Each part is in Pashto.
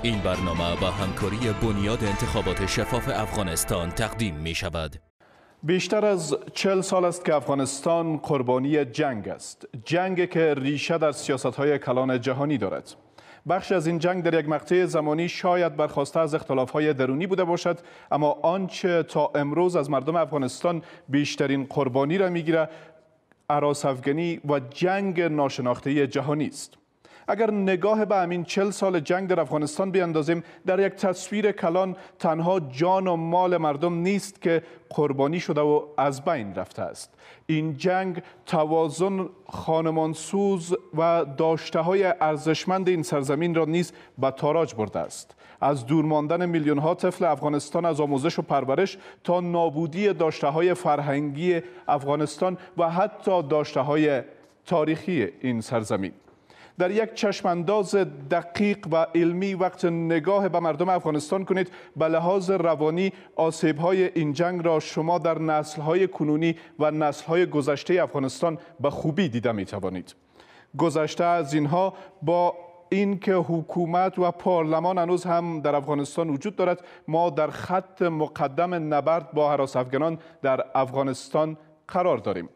این برنامه با همکاری بنیاد انتخابات شفاف افغانستان تقدیم می شود. بیشتر از 40 سال است که افغانستان قربانی جنگ است. جنگی که ریشه در سیاست‌های کلان جهانی دارد. بخش از این جنگ در یک مقطع زمانی شاید برخواسته از اختلاف‌های درونی بوده باشد، اما آنچه تا امروز از مردم افغانستان بیشترین قربانی را می‌گیرد، هراس‌افکنی و جنگ ناشناخته جهانی است. اگر نگاه به همین 40 سال جنگ در افغانستان بیاندازیم، در یک تصویر کلان تنها جان و مال مردم نیست که قربانی شده و از بین رفته است. این جنگ توازن خانمانسوز و داشته‌های ارزشمند این سرزمین را نیز به تاراج برده است. از دور ماندن میلیون‌ها طفل افغانستان از آموزش و پرورش تا نابودی داشته‌های فرهنگی افغانستان و حتی داشته‌های تاریخی این سرزمین. در یک چشمانداز دقیق و علمی وقت نگاه به مردم افغانستان کنید، به لحاظ روانی آسیب‌های این جنگ را شما در نسل‌های کنونی و نسل‌های گذشته افغانستان به خوبی دیده می‌توانید. گذشته از اینها با اینکه حکومت و پارلمان هنوز هم در افغانستان وجود دارد، ما در خط مقدم نبرد با هراس‌افکنان در افغانستان قرار داریم.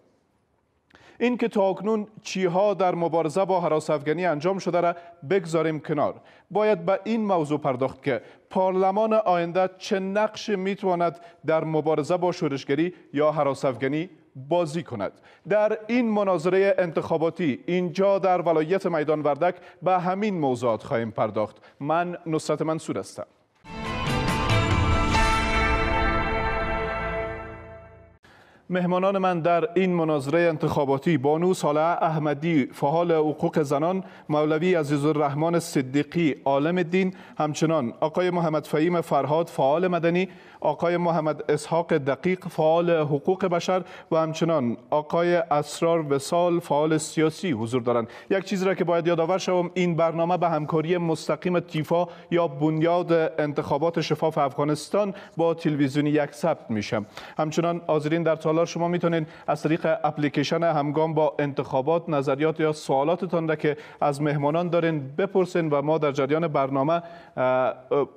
این که تاکنون چیها در مبارزه با هراس‌افکنی انجام شده را بگذاریم کنار. باید به این موضوع پرداخت که پارلمان آینده چه نقش میتواند در مبارزه با شورشگری یا هراس‌افکنی بازی کند. در این مناظره انتخاباتی اینجا در ولایت میدان وردک به همین موضوعات خواهیم پرداخت. من نصرت منصور هستم. مهمانان من در این مناظره انتخاباتی: بانو صالح احمدی، فعال حقوق زنان، مولوی عزیزالرحمن صدیقی، عالم دین، همچنان آقای محمد فهیم فرهاد، فعال مدنی، آقای محمد اسحاق دقیق، فعال حقوق بشر و همچنان آقای اسرار وصال، فعال سیاسی حضور دارند. یک چیزی را که باید یادآور شوم، این برنامه به همکاری مستقیم تیفا یا بنیاد انتخابات شفاف افغانستان با تلویزیون یک ثبت میشه. همچنان حاضرین در تالار شما میتونین از طریق اپلیکیشن همگام با انتخابات نظریات یا سوالاتتان را که از مهمانان دارین بپرسین و ما در جریان برنامه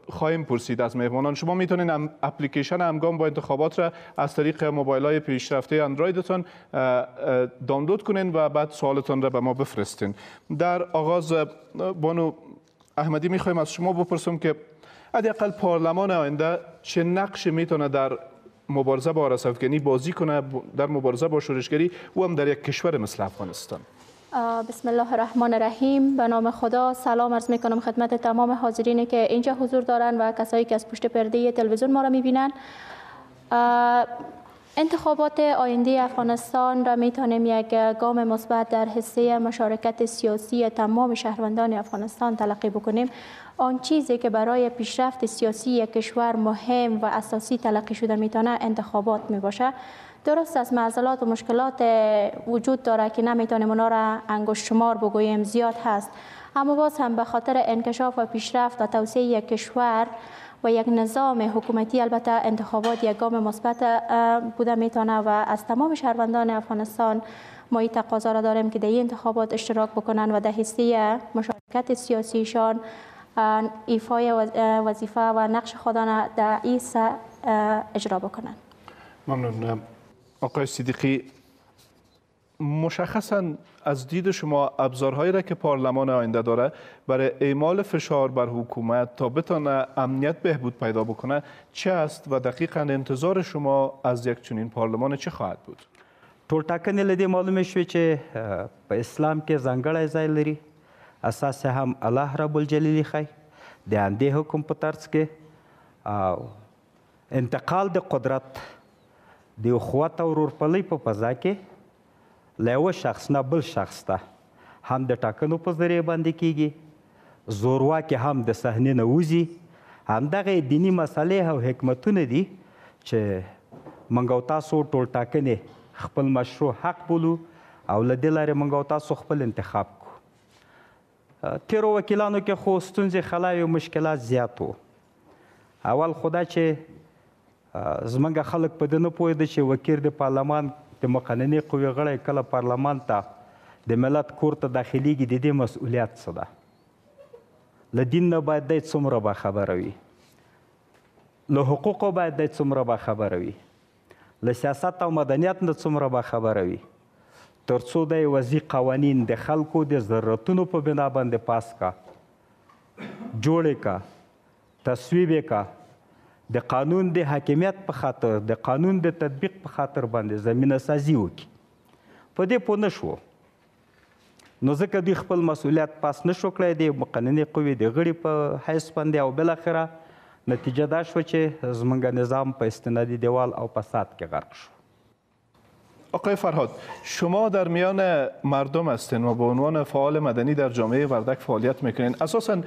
خواهیم پرسید از مهمانان. شما میتونین اپلیکیشن همگام با انتخابات را از طریق موبایل‌های پیشرفته اندرویدتان دانلود کنین و بعد سوالتان را به ما بفرستین. در آغاز بانو احمدی میخوایم از شما بپرسم که حداقل پارلمان آینده چه نقش میتونه در مبارزه با هراس‌افکنی بازی کنه، در مبارزه با شورشگری و هم در یک کشور مثل افغانستان؟ بسم الله الرحمن الرحیم. به نام خدا سلام عرض میکنم خدمت تمام حاضرینی که اینجا حضور دارن و کسایی که از پشت پرده تلویزیون ما را میبینن. انتخابات آینده افغانستان را میتونیم یک گام مثبت در حصه مشارکت سیاسی تمام شهروندان افغانستان تلقی بکنیم. آن چیزی که برای پیشرفت سیاسی یک کشور مهم و اساسی تلقی شده میتونه انتخابات میباشه. درست از معضلات و مشکلات وجود داره که نمیتونیم اونا را انگشت شمار بگوییم، زیاد هست، اما باز هم به خاطر انکشاف و پیشرفت و توسعه یک کشور و یک نظام حکومتی البته انتخابات یک گام مثبت بوده میتونه و از تمام شهروندان افغانستان ما این تقاضا را داریم که در این انتخابات اشتراک بکنن و در حصه مشارکت سیاسیشان ایفای وظیفه و نقش خودان در این اجرا بکنن. ممنون. آقای صدیقی، مشخصا از دید شما ابزارهایی را که پارلمان آینده داره برای اعمال فشار بر حکومت تا بتونه امنیت بهبود پیدا بکنه چه است و دقیقا انتظار شما از یک چنین پارلمان چه خواهد بود؟ ټولټاکنې له دې معلومه شوې چې په اسلام کې ځانګړی ځای لري. اساس هم الله رب الجلیل ښیي د همدې حکم په طرز کې انتقال د قدرت د اخوت او ورورپلۍ په فضا کې له یوه شخص نه بل شخص ته هم د ټاکنو په ذریعه باندې کیږي، زورواکي هم د صحنې نه وځي. همدغه دیني مسلې او حکمتونه دي چې موږ او تاسو ټولټاکنې خپل مشروع حق بولو او له دې لارې موږ او تاسو خپل انتخاب کوو. تیرو وکیلانو کې خو ستونزې خلاوې او مشکلات زیات وو. اول خو دا چې زموږ خلک په دې نه پوهېده چې وکیل د پارلمان د مقننې قوې غړی کله پارلمان ته د ملت کور ته داخلیږي د دې مسؤلیت څه ده. له دین نه باید دی څومره باخبره وي، له حقوقو باید دی څومره باخبره وي، له سیاست او مدنیت نه څومره باخبره وي، تر څو دی وضعي قوانین د خلکو د ضرورتونو په بنا باندې پاس کا، جوړې کا، تصویب یې کا، د قانون د حاکمیت په خاطر، د قانون د تطبیق په خاطر باندې زمینه سازي وکړي. په دې پوه نه شو، نو ځکه دوی خپل مسؤلیت پاس نه شو کړی د مقننې قوې د غړي په حیث باندې، او بالاخره نتیجه دا شوه چې زموږ نظام په استنادي دیوال او فساد کې غرق شو. آقای فرهاد، شما در میان مردم هستین و به عنوان فعال مدنی در جامعه وردک فعالیت میکنین. اساساً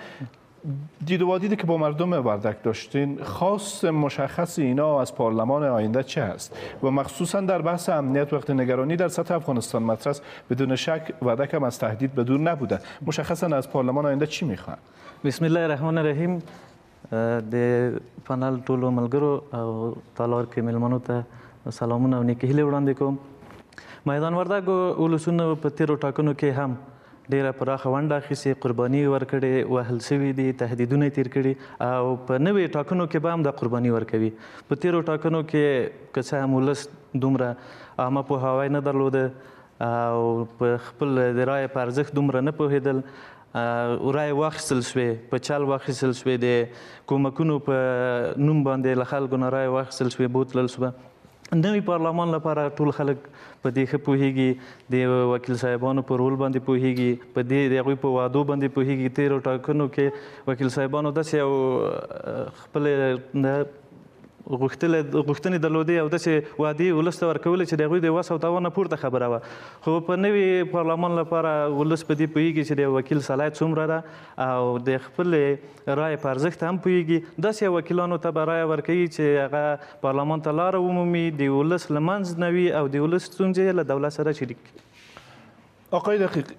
دید و وادیدی که با مردم وردک داشتین، خواست مشخص اینا از پارلمان آینده چه هست؟ و مخصوصا در بحث امنیت وقت نگرانی در سطح افغانستان مطرح است، بدون شک وردک هم از تهدید به دور نبوده. مشخصا از پارلمان آینده چی میخوان؟ بسم الله الرحمن الرحیم. د پانل ټولو ملګرو او تالار کې مېلمنو ته سلامونه او نیکې هیلې وړاندې کوم. میدان وردګ ولسونو په تېرو ټاکنو کې هم ډیره پراخه ونډه اخیستې، قرباني ورکړې، وهل سوي دي، تهدیدونه یې تېر کړي، او په نوې ټاکنو کې به هم دا قرباني ورکوي. په تېرو ټاکنو کې که څه هم ولس دومره عامه پوهاوی نه درلوده او په خپل د رایې په ارزښت دومره نه پوهېدل، رایې واخیستل شوې، په چل واخیستل شوې، د کومکونو په نوم باندې له خلکو نه رایې واخیستل شوې، بوتلل شوه. نوي پارلمان لپاره ټول خلک په دې ښه پوهېږي، د وکیل صاحبانو په رول باندې پوهېږي، په دې د هغوی په وعدو باندې پوهېږي. تېرو ټاکنو کې وکیل صاحبانو داسې یو خپلې غوښتنې درلودې او داسې وعدې ولس ته ورکولې چې د هغوی د وس او توان نه پورته خبره وه. خو په نوي پارلمان لپاره ولس په دې پوهېږي چې د وکیل صلاحیت څومره ده او د خپلې رایې په ارزښت هم پوهېږي. داسې وکیلانو ته به رایه ورکوي چې هغه پارلمان ته لاره ومومي، د ولس له منځ نه وي او د ولس ستونزې له دولت سره شریک کړي. آقای دقیق،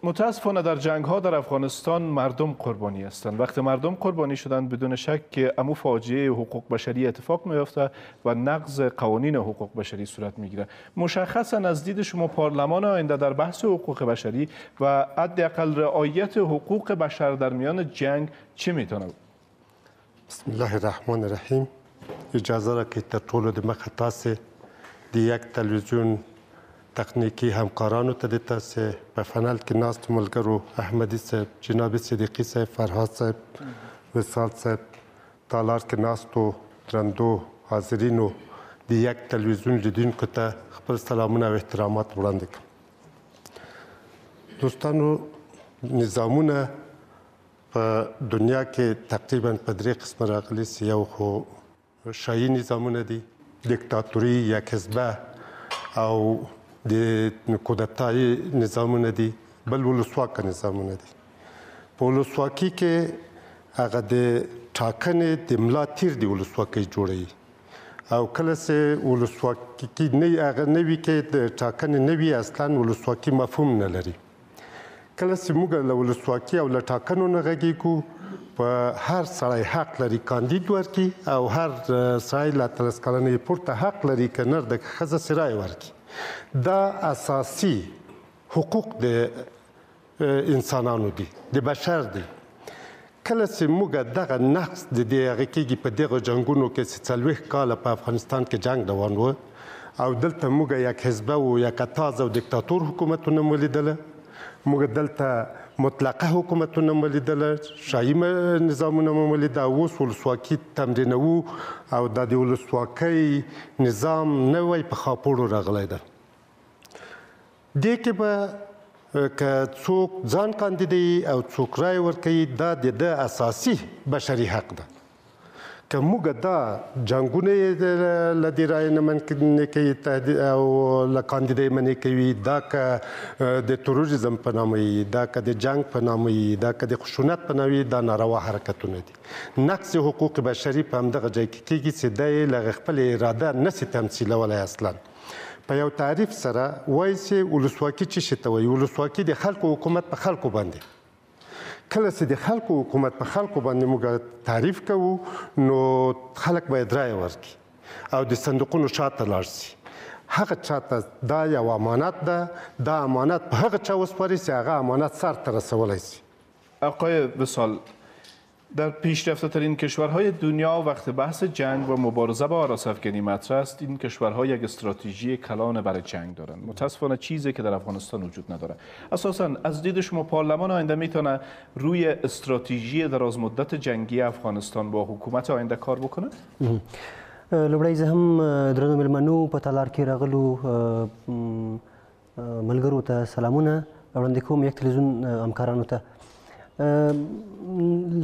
متاسفانه در جنگ ها در افغانستان مردم قربانی هستند. وقتی مردم قربانی شدند بدون شک که امو فاجعه حقوق بشری اتفاق میفته و نقض قوانین حقوق بشری صورت میگیره. مشخصا از دید شما پارلمان آینده در بحث حقوق بشری و حداقل رعایت حقوق بشر در میان جنگ چی میتونه؟ بسم الله الرحمن الرحیم. اجازه را که در طول د مخه تاسې د یک تلویزیون تکنیکی همکارانو ته د تاسې په فنل کې ناستو ملګرو احمدي صاحب، جناب صدیقي صاحب، فرهاد صاحب، وصال صاحب، تالار کې ناستو درندو حاضرینو د یک تلویزیون لیدونکو ته خپل سلامونه او احترامات وړاندې کوم. دوستانو، نظامونه په دنیا کې تقریبا په درې قسمه راغلي. یو خو شاهي نظامونه دي، دیکتاتوري، یک حزبه او د کودتایي نظامونه دي، بل ولسواکه نظامونه دي. په ولسواکي کې هغه د ټاکنې د ملا تیر د ولسواکۍ جوړوي، او کله چې ولسواکي نه هغه نه وي کې د ټاکنې نه وي، اصلا ولسواکي مفهوم نه لري. کله چې موږ له ولسواکي او له ټاکنو نه غږیږو، په هر سړی حق لري کاندید ورکړي، او هر سړی له 13 کلنې پورته حق لري که نر د ښځه چې رایې ورکړي. دا اساسي حقوق د انسانانو دي، د بشر دي. کله چې موږ دغه نقص د دې هغه کېږي په دغه جنګونو کې چې 40 کاله په افغانستان کې جنګ روان و، او دلته موږ یک حزبه و، یک تاز او دیکتاتور حکومتونه مو لیدله، موږ دلته مطلقه حکومتونه مو لیدله، شاهي نظامونه مو لیده، اوس ولسواکي تمرینوو، او دا د ولسواکۍ نظام نوی په خاپوړو راغلی ده. دې کې به که څوک ځان کاندیدوي او څوک رایې ورکوي، دا د ده اساسي بشري حق ده. که موږ دا جنګونه یې له دې رایې نه منع کوي او له کاندیدۍ منع کوي، دا که د تروریزم په نامه وي، دا که د جنګ په نامه وي، دا که د خشونت په نامه وي، دا ناروا حرکتونه دي. نقض حقوق بشري په همدغه ځای کې کېږي چې دی له خپل اراده نسي تمثیلولی. اصلا په یو تعریف سره وایي چې ولسواکي څه شي ته وایي؟ ولسواکي د خلکو حکومت په خلکو باندې. کله چې د خلکو حکومت په خلکو باندې موږ تعریف کوو، نو خلک باید رایه ورکړي او د صندوقونو شاته لاړ شي. هغه چاته دا یو امانت ده، دا امانت په هغه چا وسپاري چې هغه امانت سر ته رسولی شي. آقای وصال، در پیشرفته ترین کشورهای دنیا وقت بحث جنگ و مبارزه با هراس‌افکنی مطرح است، این کشورها یک استراتژی کلان برای جنگ دارند. متاسفانه چیزی که در افغانستان وجود نداره. اساساً از دید شما پارلمان آینده میتونه روی استراتژی درازمدت جنگی افغانستان با حکومت آینده کار بکنه؟ لومړی زه هم درنو مېلمنو په تالار کې راغلو ملګرو ته سلامونه وړاندې کوم، یک تلویزیون همکارانو ته.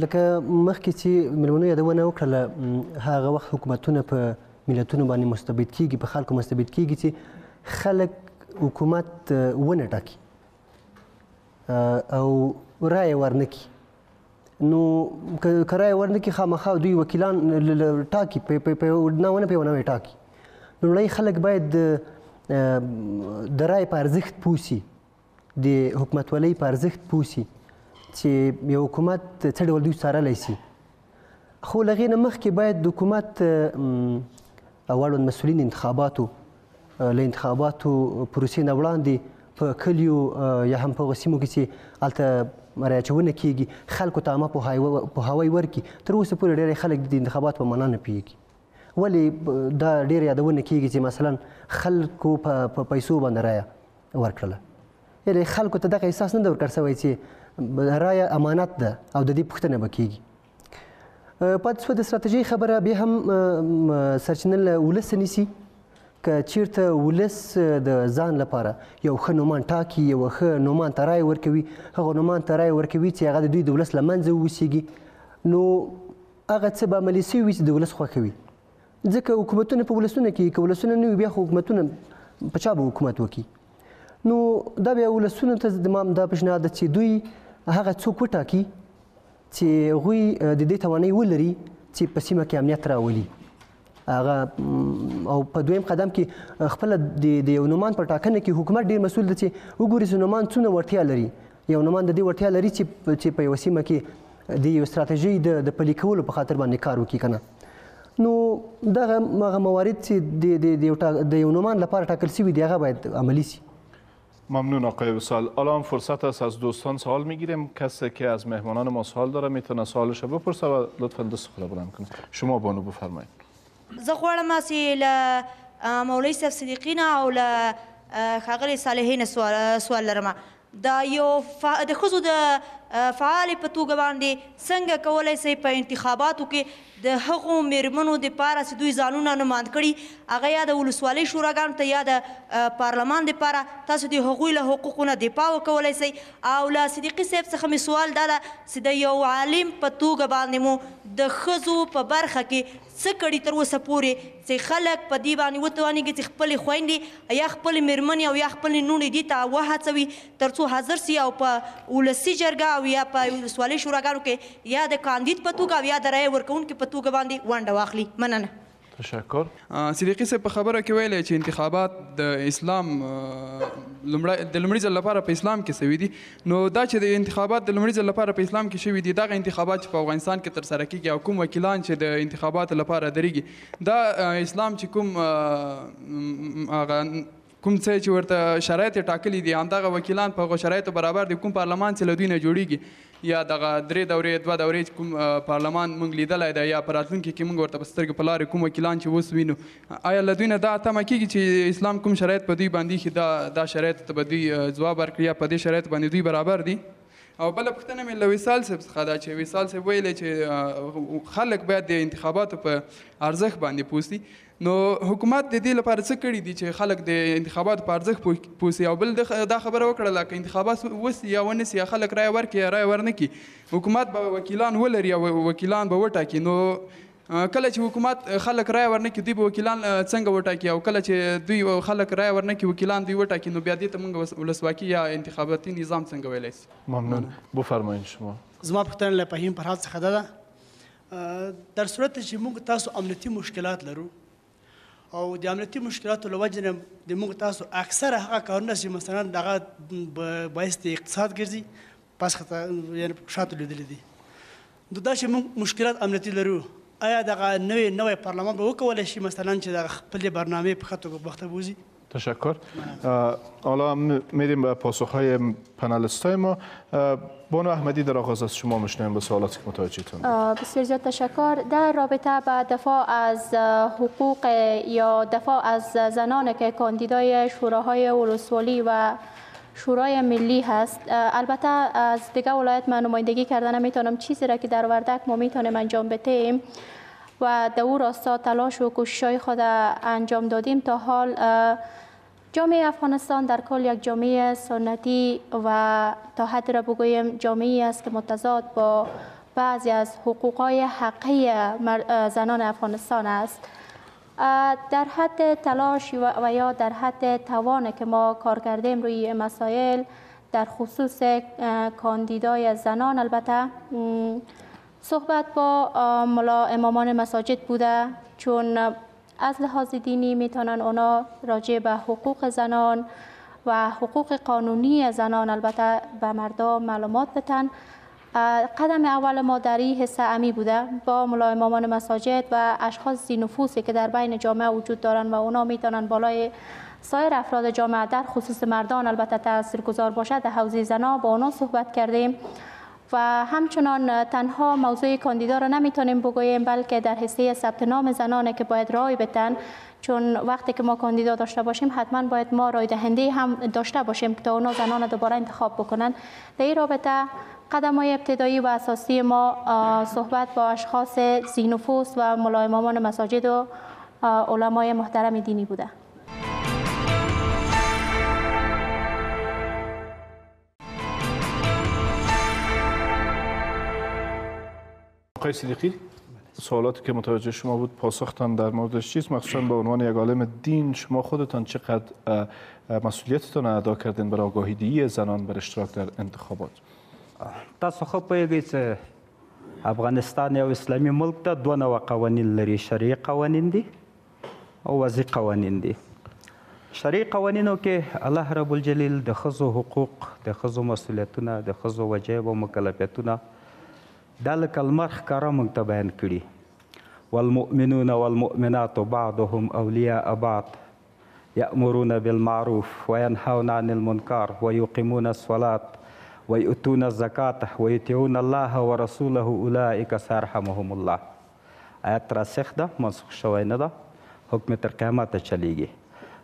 لکه مخکې چې مېلمنو یادونه وکړله، هغه وخت حکومتونه په ملتونو باندې مستبد کېږي، په خلکو مستبد کېږي چې خلک حکومت ونه ټاکي او رایه ورنه کړي. نو که رایه ورنه کړي خامخا دوی وکیلان ټاکي، په ونه ټاکي. لومړی خلک باید د رایې په ارزښت پوه سي، د حکومتولۍ په ارزښت پوه سي چې یو حکومت څه ډول دوی څارلی سي. خو له هغې نه مخکې باید د حکومت اړوند مسؤلین انتخاباتو له انتخاباتو پروسې نه وړاندې په کلیو یا هم په هغو سیمو کې چې هلته رایه اچونه کېږي خلکو ته عامه پوهاوی ورکړي. تر اوسه پورې ډېری خلک د انتخاباتو په معنا نه پوهېږي. ولې دا ډېر یادونه کېږي چې مثلا خلکو په پیسو باندې رایه ورکړله؟ یعنې خلکو ته دغه احساس نه ده ورکړل سوی چې رایه امانت ده او د دې پوښتنه به کېږي. پاتې شوه د استراتیژۍ خبره بیا هم سرچینه له ولسه نیسي. که چیرته ولس د ځان لپاره یو ښه نومان ټاکي، یو ښه نومان ته رایه ورکوي، هغه نومان ته رایه ورکوي چې هغه د دوی د ولس له منځه ووسیږي، نو هغه څه به عملي سوي وي چې د ولس خوښوي. ځکه حکومتونه په ولسونه کې، که ولسونه نه وي بیا خو حکومتونه په چا به حکومت وکړي؟ نو دا بیا ولسونو ته زما دا پیشنهاد ده چې دوی هغه څوک وټاکي چې هغوی د دې توانایي ولري چې په سیمه کې امنیت راولي. هغه او په دویم قدم کې خپله د یو نومان په ټاکنه کې حکومت ډېر مسؤل ده چې وګوري چې نومان څونه وړتیا لري. یو نومان د دې وړتیا لري چې په یوه سیمه کې د یو استراتیژۍ د پلي کولو په خاطر باندې کار وکړي که نه. نو دغه موارد چې د یو نومان لپاره ټاکل شوي دي هغه باید عملی شي. ممنون آقای وصال. الان فرصت است از دوستان سوال میگیریم. کسی که از مهمانان ما سوال داره میتونه سوالش رو بپرسه و لطفا دست خود بلند کنه. شما بانو بفرمایید. زه غواړم چې له مولوي صاحب صدیقي نه او له ښاغلي صالحي نه سوال لرم. دا یو د ښځو د فعالې په توګه باندې څنګه کولی شئ په انتخاباتو کې د هغو میرمنو دپاره چې دوی ځانونه نماند کړي هغه یا د ولسوالۍ شوراګانو ته یا د پارلمان دپاره تاسو د هغوی له حقوقو نه دفاع وکولی شئ؟ او له صدیقي صاحب څخه مې سوال دا ده چې د یو عالم په توګه باندې مو د ښځو په برخه کې څه کړي تر اوسه پورې چې خلک په دې باندې وتوانېږي چې خپلې خویندې یا خپلې میرمنې او یا خپلې لوڼې دې ته وهڅوي تر څو حاضر سي او په ولسي جرګه او یا په ولسوالۍ شوراګانو کې یا د کاندید په توګه او یا د رایې ورکوونکي په توګه باندې ونډه واخلي. مننه. تشکر. صدیقي صاحب په خبره کې ویلی چې انتخابات د اسلام د لومړي ځل لپاره په اسلام کې شوي دي، نو دا چې د انتخابات د لومړي ځل لپاره په اسلام کې شوي دي، دغه انتخابات چې په افغانستان کې ترسره کېږي او کوم وکیلان چې د انتخاباتو لپاره درېږي، دا اسلام چې کوم څه چې ورته شرایط یې ټاکلي دي همدغه وکیلان په هغو شرایطو برابر دي. کوم پارلمان چې له دوی نه جوړېږي یا دغه 3 دورې 2 دورې کوم پارلمان موږ لیدلی دی یا په راتلونکي کې موږ ورته په سترګو په لارې کوم وکیلان چې اوس وینو، آیا له دوی نه دا تمه کېږي چې اسلام کوم شرایط په دوی باندې ایښي دا شرایطو ته به دوی ځواب ورکړي یا په دې شرایطو باندې دوی برابر دي؟ او بله پوښتنه مې له وصال صاحب څخه ده چې وصال صاحب ویلی چې خلک باید د انتخاباتو په ارزښت باندې پوه سي، نو حکومت د دې لپاره څه کړي دي چې خلک د انتخاباتو په ارزښت پوه سي؟ او بل دا خبره وکړله که انتخابات وسي یا ونه سي یا خلک رایه ورکړي یا رایه ورنه کړي، حکومت به وکیلان ولري او وکیلان به وټاکي، نو کله چې حکومت خلک رایه ورنه کړي دوی به وکیلان څنګه وټاکي؟ او کله چې دوی خلک رایه ورنه کړي وکیلان دوی وټاکي، نو بیا دې ته موږ ولسواکي یا انتخاباتي نظام څنګه ویلی شي؟ ممنون. بفرمایید شما. زما پوښتنه له فهیم فرهاد څخه ده در صورت چې موږ تاسو امنیتي مشکلات لرو او د امنیتي مشکلاتو له وجې نه د موږ تاسو اکثره هغه کارونه چې مثلا دغه باعث د اقتصاد ګرځي پس یعنې شاته لیدلي دي، نو دا چې موږ مشکلات امنیتي لرو آیا دغه نوی پارلمان به وکولی شي مثلا چې دغه خپلې برنامې په ښه توګه مخته بوځي؟ تشکر. حالا میریم به پاسخهای پنالیستای ما. بانو احمدی در آغاز از شما میشنویم به سوالاتی که متوجهتون. بسیار زیاد تشکر. در رابطه با دفاع از حقوق یا دفاع از زنان که کاندیدای شوراهای ولسوالی و شورای ملی هست، البته از دیگه ولایت من نمایندگی کردن نمیتونم، چیزی را که در وردک ما میتونیم انجام بدهیم و در او راستا تلاش و کوشش‌های خود انجام دادیم. تا حال جامعه افغانستان در کل یک جامعه سنتی و تا حد را بگوییم جامعه‌ای است که متضاد با بعضی از حقوق‌های حقیقی زنان افغانستان است. در حد تلاش و یا در حد توان که ما کار کردیم روی مسائل در خصوص کاندیدای زنان، البته صحبت با ملا امامان مساجد بوده، چون از لحاظ دینی میتونن اونا راجع به حقوق زنان و حقوق قانونی زنان البته به مردم معلومات بدن. قدم اول ما در این حصه امی بوده با ملا امامان مساجد و اشخاص ذی نفوذی که در بین جامعه وجود دارن و اونا میتونن بالای سایر افراد جامعه در خصوص مردان البته تاثیرگذار باشد. در حوزه زنا با اونا صحبت کردیم و همچنان تنها موضوع کاندیدا را نمیتونیم بگوییم، بلکه در حصه ثبت نام زنانه که باید رای بدن، چون وقتی که ما کاندیدا داشته باشیم حتما باید ما رای دهنده هم داشته باشیم که تا اونا زنان دوباره انتخاب بکنن. در این رابطه قدم‌های ابتدایی و اساسی ما صحبت با اشخاص ذی نفوذ و ملا امامان مساجد و علمای محترم دینی بوده. آقای صدیقی، سوالاتی که متوجه شما بود پاسختان در موردش چیست؟ مخصوصا به عنوان یک عالم دین شما خودتان چقدر مسئولیتتان ادا کردین برای آگاهی زنان بر اشتراک در انتخابات؟ تاسو خو پوهیږئ چې افغانستان یو اسلامي ملک ده، دوه نوع قوانین لري، شرعي قوانین دي او وضعي قوانین دي. شرعي قوانینو کې الله رب الجلیل د ښځو حقوق، د ښځو مسؤلیتونه، د ښځو وجایب او مکلفیتونه دا لکه لمر ښکاره موږ ته بیان کړي. والمؤمنون والمؤمنات بعضهم اولیاء بعض یأمرون بالمعروف وینهون عن المنکر ویقیمون الصلاة ویؤتون الزکاة ویطیعون الله ورسوله اولئک سیرحمهم الله. آیت راسخ ده، منسوخ شوی نه ده، حکم تر قیامته چلیږي.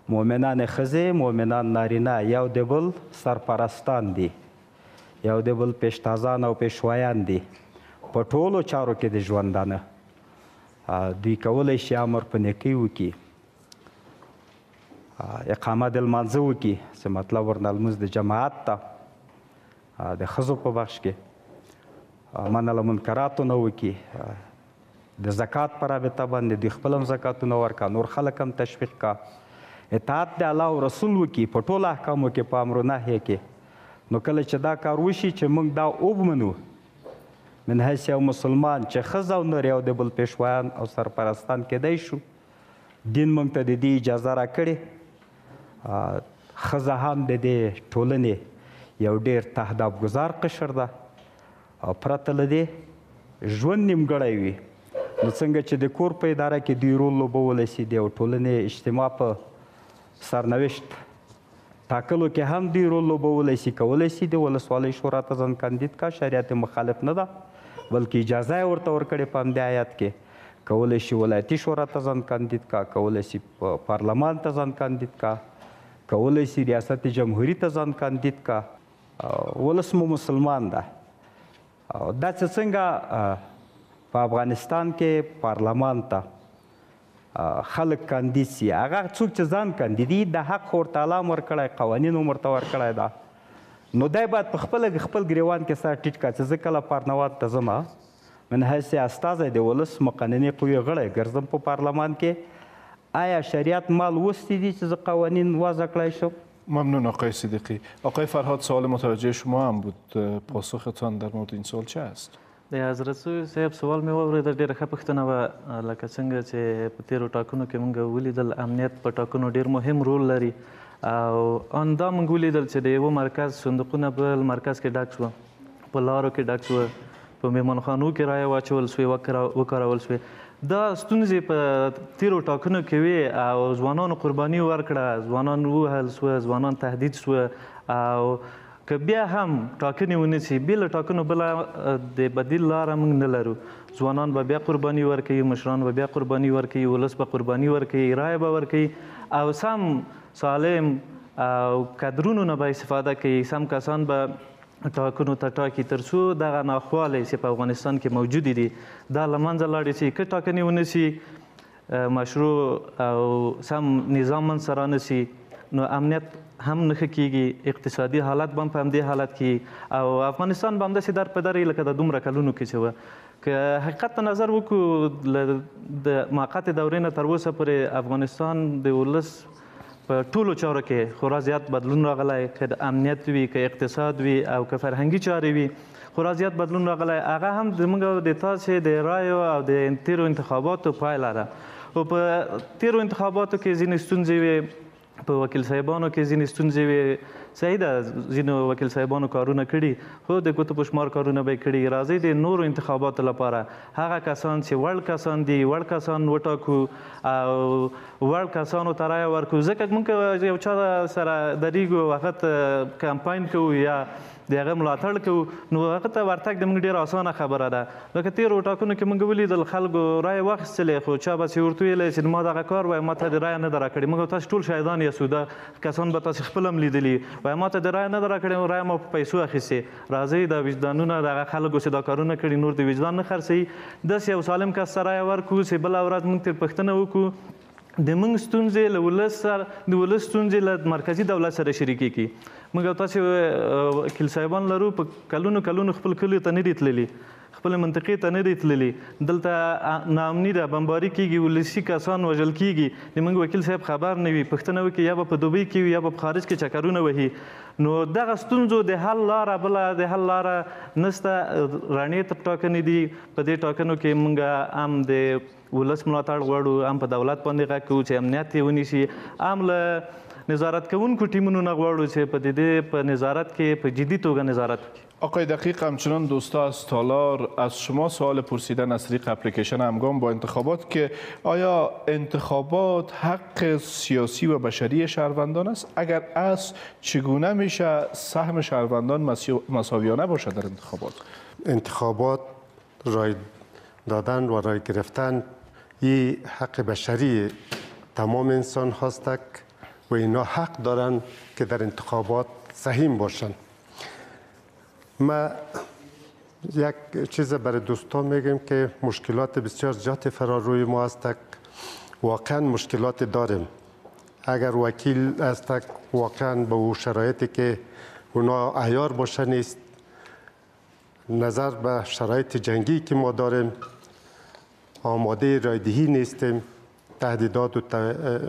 مؤمنان ښځې، مؤمنان نارینه یو د بل سرپرستان دي، یو د بل پیشتازان او پیشوایان دي په ټولو چارو کې د ژوندانه. دوی کولی شي امر په نیکۍ وکړي، اقامه د لمانځه وکړي چې مطلب ورنه لمونځ د جماعت ته د ښځو په بخش کې، منع له منکراتو نه وکړي، د زکات په رابطه باندې دوی خپل هم زکاتونه ورکړه، نور خلک هم تشویق کا، اطاعت د الله او رسول وکړي په ټولو احکامو کې، په امر و نهیه کې. نو کله چې دا کار وشي چې موږ دا ومنو من حیث یو مسلمان چې ښځه او نر یو د بل پیشوایان او سرپرستان کیدی شو، دین موږ ته د دې اجازه راکړې. ښځه هم د دې ټولنې یو ډېر تهدابګزار قشر ده او پرته له دې ژوند نیمګړی وي. نو څنګه چې د کور په اداره کې دوی رول لوبولی شي، د یو ټولنې اجتماع په سرنوشت ټاکلو کې هم دوی رول لوبولی شي، کولی شي د ولسوالۍ شورا ته ځان کاندید کا. شریعت مخالف نه ده، بلکې اجازه یې ورته ورکړې په همدې آیات کې. کولی شي ولایتي شورا ته ځان کاندید کا، کولی شي پارلمان ته ځان کاندید کا، کولی شي ریاست جمهوری ته ځان کاندید کا. ولس مو مسلمان ده. دا چې څنګه په افغانستان کې پارلمان ته خلک کاندید سي، هغه څوک چې ځان کاندیدي د حق ورته الله هم ورکړی، قوانین هم ورته ورکړی ده. نو دی باید په خپل ګریوان کې سر ټیټ کړه چې زه کله پارلمان ته ځم من حیث استازی د ولس مقننې قوې غړی ګرځم په پارلمان کې، آیا شریعت مال وستی دي چې زه قوانین وضع کړی شم؟ ممنون آقای صدیقی. آقای فرهاد، سوال متوجه شما هم بود، پاسختان در مورد این سوال چه است؟ د حضرت صاحب سوال مې واورېده، ډېره ښه پوښتنه وه. لکه څنګه چې په تېرو ټاکنو کې موږ ولیدل امنیت په ټاکنو ډېر مهم رول لري، او ان دا موږ ولیدل چې د یوه مرکز صندوقونه بل مرکز کې ډک شوه، په لارو کې ډک شوه، په مېلمانخانو کې رایه واچول سوې وکارول سوې. دا ستونزې په تیرو ټاکنو کې وې او ځوانانو قرباني ورکړه، ځوانان ووهل سوه، ځوانان تهدید سوه. او که بیا هم ټاکنې ونیسي، بې له ټاکنو بله د بدیل لاره موږ نه لرو. ځوانان به بیا قرباني ورکوي، مشران به بیا قرباني ورکوي، ولس به قرباني ورکوي، رایه به ورکوي او سم سالم او کدرونو نه به استفاده کوي، سم کسان به ټاکنو ته ټاکي تر څو دغه ناخوالې چې په افغانستان کې موجودې دي دا له منځه لاړې شي. که ټاکنې ونیسي، مشروع او سم نظام منځته رانسي، نو امنیت هم نه ښه کېږي، اقتصادي حالت به هم په همدې حالت کې او افغانستان به همداسې در په در وي لکه د دومره کلونو کې چې وه. که حقیقت ته نظر وکړو، د موقتې دورې نه تر اوسه پورې افغانستان د ولس په ټولو چارو کې خورا زیات بدلون راغلی، که د امنیت وي، که اقتصاد وي او که فرهنګي چارې وي، خورا زیات بدلون راغلی. هغه هم زموږ د تاسې د رایو او د تیرو انتخاباتو پایله ده. او په تیرو انتخاباتو کې ځینې ستونزې وې، په وکیل صاحبانو کې ځینې ستونزې وې. صحیح ده، ځینو وکیل صاحبانو کارونه کړي، خو د ګوتو په شمار کارونه به یې کړي. راځئ د نورو انتخاباتو لپاره هغه کسان چې وړ کسان دي، وړ کسان وټاکو او وړ کسانو ته رایه ورکړو. ځکه موږ یو چا سره درېږو، هغه ته کمپاین کوو یا د هغه ملاتړ کوو، نو هغه ته ورتګ د موږ ډېره اسانه خبره ده. لکه تېرو ټاکنو کې موږ ولیدل خلکو رایه واخیستلې، خو چا بس یې ورته ویلی چې ما دغه کار وایي، ما ته د رایه نه ده راکړې. موږ تاسې ټول شاهدان یاستو، دا کسان به تاسې خپل هم لیدلي، وایي ما ته د رایه نه ده راکړې، رایه ما په پیسو اخیستې. راځئ دا وجدانونه دغه خلکو چې دا کارونه کړي نور د وجدان نه خرڅوي، داسې یو سالم کس ته رایه ورکړو چې بله ورځ موږ ترې پوښتنه وکړو د موږ ستونزې له ولس سره، د ولس ستونزې له مرکزي دولت سره شریکې کړي. موږ او تاسې وکیل صاحبان لرو، په کلونو کلونو خپل کلیو ته نه دي تللي، خپل منطقې ته نه دي تللي. دلته ناامني ده، بمباري کېږي، ولسي کسان وژل کېږي، د موږ وکیل صاحب خبر نه وي. پوښتنه وکړي یا به په دوبۍ کې وي یا به په خارج کې چکرونه وهي. نو دغه ستونزو د حل لاره بله د حل لاره نشته. رڼې تر ټاکنې دي، په دې ټاکنو کې موږ هم د ولس ملاتړ غواړو، هم په دولت باندې غږ کوو چې امنیت یې ونیسي، هم له نظارت کوونکو ټیمونو نه غواړو چې په دې په نظارت کې په جدی توګه نظارت وکړي. آقای دقیق، همچنان دوستا از تالار از شما سوال پرسیدن از طریق اپلیکیشن همگام با انتخابات که آیا انتخابات حق سیاسی و بشری شهروندان است؟ اگر است چگونه میشه سهم شهروندان مساویانه باشد در انتخابات؟ انتخابات رای دادن و رای گرفتن این حق بشری تمام انسان هست و اینا حق دارن که در انتخابات سهیم باشن. ما یک چیز برای دوستان میگم که مشکلات بسیار زیاد فراروی ما است، واقعا مشکلات داریم. اگر وکیل است واقعا به او شرایطی که اونا عیار باشه نیست، نظر به شرایط جنگی که ما داریم آماده رایدهی نیستیم، تهدیدات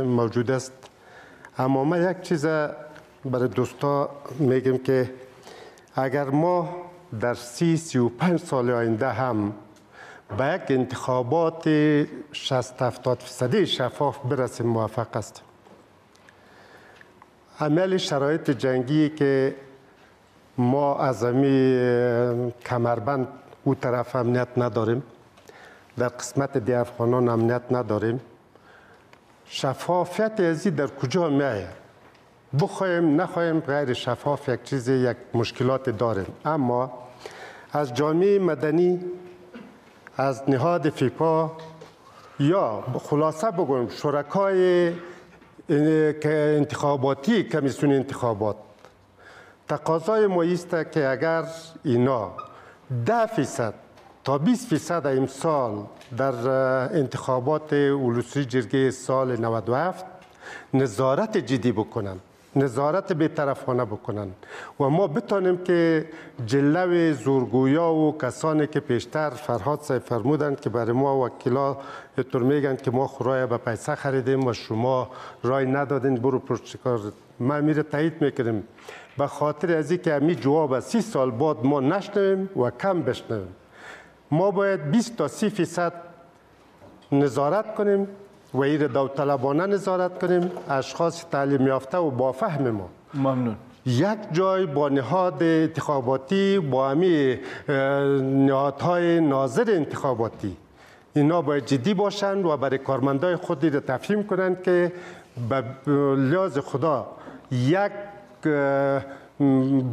موجود است. اما من یک چیز برای دوستا میگم که اگر ما در 30-35 سال آینده هم به یک انتخابات 60-70% شفاف برسیم موفق است. عمل شرایط جنگی که ما از امی کمربند او طرف امنیت نداریم، در قسمت دی افغانان امنیت نداریم، شفافیت ازی در کجا میآید؟ بخوایم نخوایم غیر شفاف یک چیز، یک مشکلات داریم. اما از جامعه مدنی، از نهاد فیپا یا خلاصه بگویم شرکای انتخاباتی کمیسیون انتخابات، تقاضای ما است که اگر اینا 10% تا 20% امسال در انتخابات ولوسی جرگه سال 97 نظارت جدی بکنن، نظارت بی‌طرفانه بکنن و ما بتانیم که جلوه زورگویا و کسانی که پیشتر فرهاد صاحب فرمودند که برای ما وکیلا اینطور میگن که ما خورای به پیسه خریدیم و شما رای ندادین برو پرچکار. ما میره تایید میکنیم به خاطر از اینکه همین جواب 30 سال بعد ما نشنویم و کم بشنویم. ما باید 20 تا 30% نظارت کنیم و این داوطلبانه نظارت کنیم، اشخاص تعلیم یافته و با فهم ما. ممنون. یک جای با نهاد انتخاباتی با همین نهادهای ناظر انتخاباتی اینا باید جدی باشند و برای کارمندای خودی را تفهیم کنند که به لحاظ خدا یک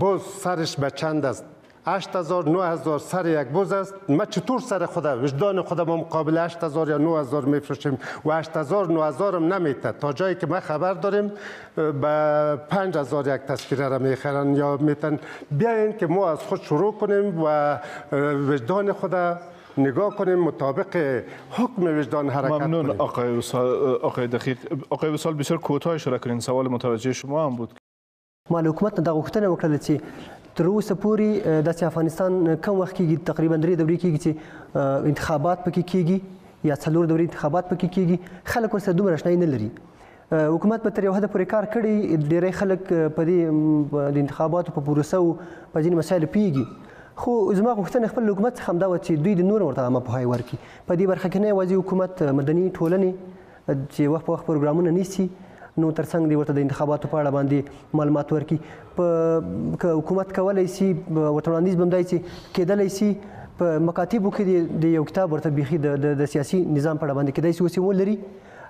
بز سرش به چند است؟ 8000 9000 سر یک بز است. ما چطور سر خدا وجدان خدا ما مقابل 8000 یا 9000 میفروشیم و 8000 9000 هم نمیته. تا جایی که ما خبر داریم به 5000 یک تذکره را میخرن یا میتن. بیاین که ما از خود شروع کنیم و وجدان خدا نگاه کنیم مطابق حکم وجدان حرکت کنیم. ممنون آقای دقیق. آقای وصال بسیار کوتاه اشاره کنین. سوال متوجه شما هم بود. ما له حکومت نه دا غوښتنه وکړله چې تر اوسه پورې داسې افغانستان کم وخت کېږي تقریبا 3 دورې کېږي چې انتخابات پکې کېږي یا 4 دورې انتخابات پکې کېږي خلک ورسره دومره اشنایي نه لري. حکومت به تر یو حده پورې کار کړی ډېری خلک په دې د انتخاباتو په پروسه او په ځینې مسایلو پوهېږي خو زما غوښتنه خپل حکومت څخه همدا وه چې دوی د نور ورته عامه پوهاوی ورکړي په دې برخه کې نه یوازې حکومت مدني ټولنې چې وخت په وخت پروګرامونه نیسي نو ترڅنګ دی ورته د انتخاباتو په اړه باندې معلومات ورکړي که حکومت کولی شي ورته وړاندیز به همدای چې کېدلی شي په مکاتبو کې د یو کتاب ورته بیخي د سیاسي نظام په اړه باندې کېدای شي اوس یې ولري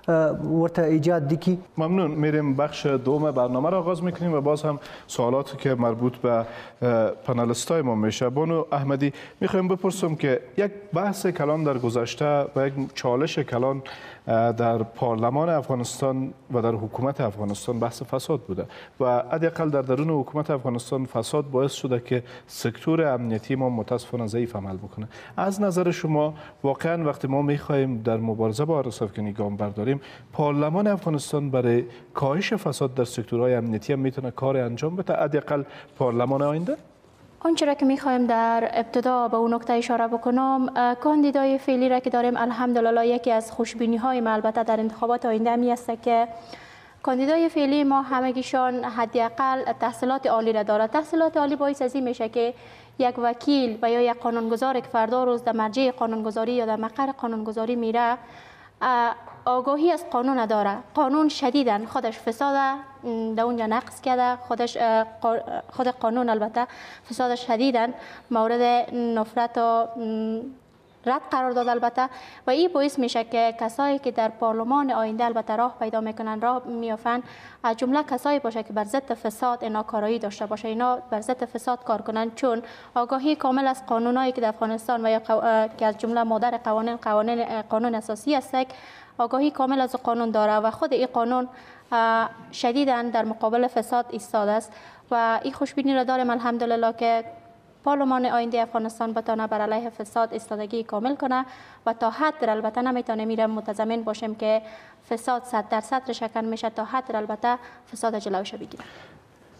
ورته ایجاد دیکی. ممنون. میریم بخش دوم برنامه را آغاز میکنیم و باز هم سوالاتی که مربوط به پنالستای ما میشه. بانو احمدی میخوایم بپرسم که یک بحث کلان در گذشته و یک چالش کلان در پارلمان افغانستان و در حکومت افغانستان بحث فساد بوده و حداقل در درون حکومت افغانستان فساد باعث شده که سکتور امنیتی ما متاسفانه ضعیف عمل بکنه. از نظر شما واقعا وقتی ما میخوایم در مبارزه با آرصافکنی گام برداریم پارلمان افغانستان برای کاهش فساد در سکتورهای امنیتی هم میتونه کار انجام بده حداقل پارلمان آینده؟ آنچه را که میخوایم در ابتدا به اون نکته اشاره بکنم کاندیدای فعلی را که داریم الحمدلله یکی از خوشبینی های ما البته در انتخابات آینده می است که کاندیدای فعلی ما همگیشان حداقل تحصیلات عالی را دارد. تحصیلات عالی باعث از این میشه که یک وکیل و یا یک قانونگذار که فردا روز در مرجع قانونگذاری یا در مقر قانونگذاری میره آگاهی از قانون نداره. قانون شدیداً خودش فساد در اونجا نقض کرده، خود قانون البته فساد شدیداً مورد نفرت و رد قرار داد البته و این باعث میشه که کسایی که در پارلمان آینده البته راه پیدا میکنن راه میافن از جمله کسایی باشه که بر ضد فساد اینا کارایی داشته باشه اینا بر ضد فساد کار کنن چون آگاهی کامل از قانونایی که در افغانستان و یا که از جمله مادر قانون اساسی است آگاهی کامل از قانون داره و خود این قانون شدیداً در مقابل فساد ایستاده است و این خوشبینی را داریم الحمدلله که پارلمان آینده افغانستان بتانه بر علیه فساد ایستادگی کامل کنه و تا حد البته نمیتونه میره متضمن باشیم که فساد 100% رشکن میشه تا حد البته فساد جلوش بگیره.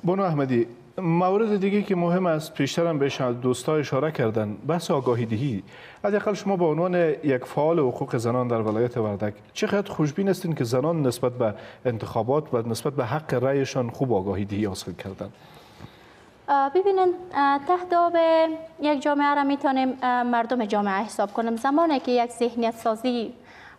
بانو احمدی مورد دیگه که مهم است پیشتر هم بهش دوستا اشاره کردن بحث آگاهی دهی. حداقل شما به عنوان یک فعال حقوق زنان در ولایت وردک چقدر خوشبین هستین که زنان نسبت به انتخابات و نسبت به حق رأیشان خوب آگاهی دهی حاصل کردن؟ ببینید تهداب یک جامعه را میتونیم مردم جامعه حساب کنیم. زمانی که یک ذهنیت سازی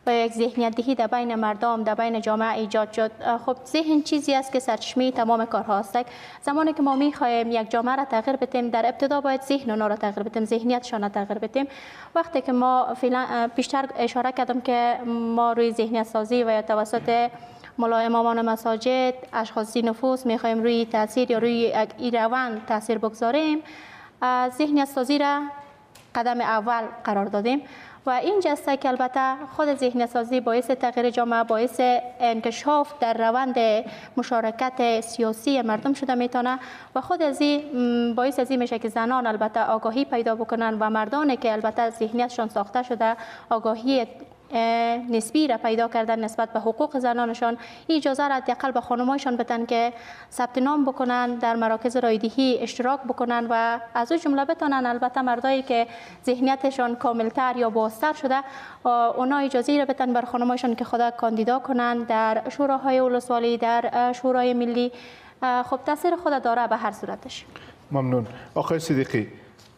و یک ذهنیت دهی در بین مردم در بین جامعه ایجاد شد خب ذهن چیزی است که سرچشمه تمام کارها است. زمانی که ما میخوایم یک جامعه را تغییر بدیم در ابتدا باید ذهن اونا را تغییر بدیم ذهنیتشان را تغییر بدیم. وقتی که ما پیشتر اشاره کردم که ما روی ذهنیت سازی و یا توسط ملا امامان مساجد اشخاصی نفوذ میخوایم روی تاثیر یا روی این روند تاثیر بگذاریم ذهنیت سازی را قدم اول قرار دادیم و این جسته که البته خود ذهنیت سازی باعث تغییر جامعه باعث انکشاف در روند مشارکت سیاسی مردم شده میتونه و خود از این باعث از این میشه که زنان البته آگاهی پیدا بکنن و مردانی که البته ذهنیتشان ساخته شده آگاهی نسبی را پیدا کردن نسبت به حقوق زنانشان اجازه را حداقل به خانمایشان بدن که ثبت نام بکنن در مراکز رایدهی اشتراک بکنن و از او جمله بتونن البته مردایی که ذهنیتشان کاملتر یا بازتر شده اونا اجازه را بدن بر خانمایشان که خود کاندیدا کنن در شوراهای ولسوالی در شورای ملی. خب تاثیر خود داره به هر صورتش. ممنون. آقای صدیقی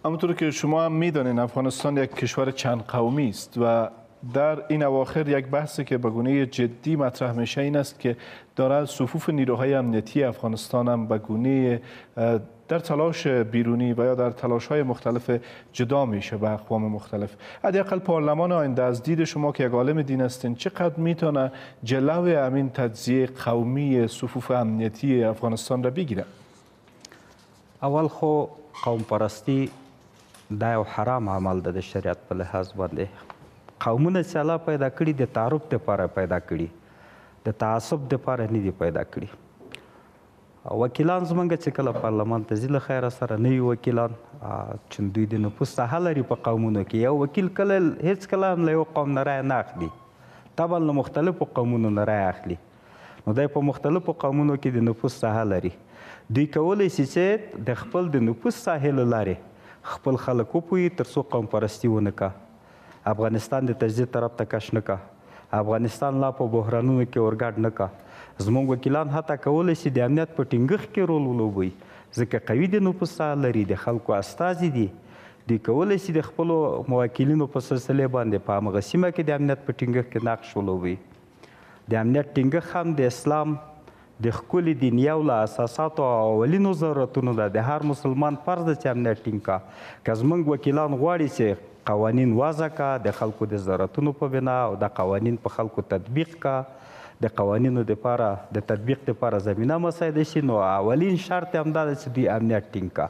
همونطور که شما هم میدانین افغانستان یک کشور چند قومی است و در این اواخر یک بحثی که به گونه جدی مطرح میشه این است که داره صفوف نیروهای امنیتی افغانستان هم به گونه در تلاش بیرونی و یا در تلاش‌های مختلف جدا میشه به اقوام مختلف. حداقل پارلمان آینده از دید شما که یک عالم دین هستین چقدر میتونه جلو همین تجزیه قومی صفوف امنیتی افغانستان را بگیره؟ اول خو قوم پرستی دا یو حرام عمل ده د شریعت په لحاظ باندې. قومونه چې الله پیدا کړي د تعارف دپاره پیدا کړي، د تعصب دپاره نه دي پیدا کړي. وکیلان زمونږ چې کله پارلمان ته ځي له خیره سره نوي وکیلان چې دوی د نفوس ساحه لري په قومونو کې، یو وکیل کله هېڅ کله هم له یو قوم نه رایه نه اخلي، طبعا له مختلفو قومونو نه رایه اخلي. نو دی په مختلفو قومونو کې د نفوس ساحه لري. دوی کولی شي چې د خپل د نفوس ساحې له لارې خپل خلک وپوهي تر څو قوم پرستي ونه که، افغانستان د تجزیې طرف ته کش نه که، افغانستان لا په بحرانونو کې اورګاډ نه که. زموږ وکیلان حتی کولی شي د امنیت په ټینګښت کې رول ولوبوي، ځکه قوي د نفوس ساحه لري، د خلکو استازي دي. دوی کولی شي د خپلو موکلینو په سلسلې باندې په همغه سیمه کې د امنیت په ټینګښت کې نقش ولوبوي. د امنیت ټینګښت هم د اسلام د ښکلي دین یو له اساساتو او اولینو ضرورتونو ده. د هر مسلمان فرض ده چې امنیت ټینګ کا. که زموږ وکیلان غواړي چې قوانین وضع کا، د خلکو د ضرورتونو په بنا او د قوانین په خلکو تطبیق کا، د قوانینو دپاره د تطبیق دپاره زمینه مساعده شي، نو اولین شرط همدا ده چې دوی امنیت ټینګ کا.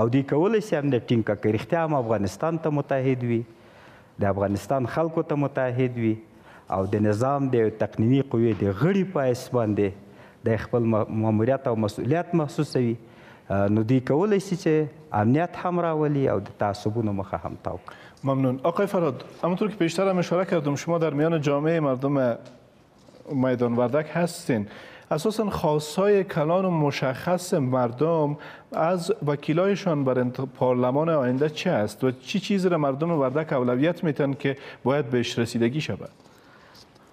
او دوی کولی شي امنیت ټینګ کا که رښتیا هم افغانستان ته متحد وي، د افغانستان خلکو ته متحد وي او د نظام د تقنیني قوې د غړي په حیث باندې د خپل ماموریت او مسئولیت محسوسوي، نو دوی کولی شي چې امنیت هم راولي او د تعصبونو مخه هم تاو کړي. ممنون. آقای فرهاد، همونطور که پیشتر هم اشاره کردم شما در میان جامعه مردم میدان وردک هستین. اساسا خواستهای کلان و مشخص مردم از وکیلایشان بر پارلمان آینده چه است و چی چیزی را مردم وردک اولویت میتن که باید بهش رسیدگی شود؟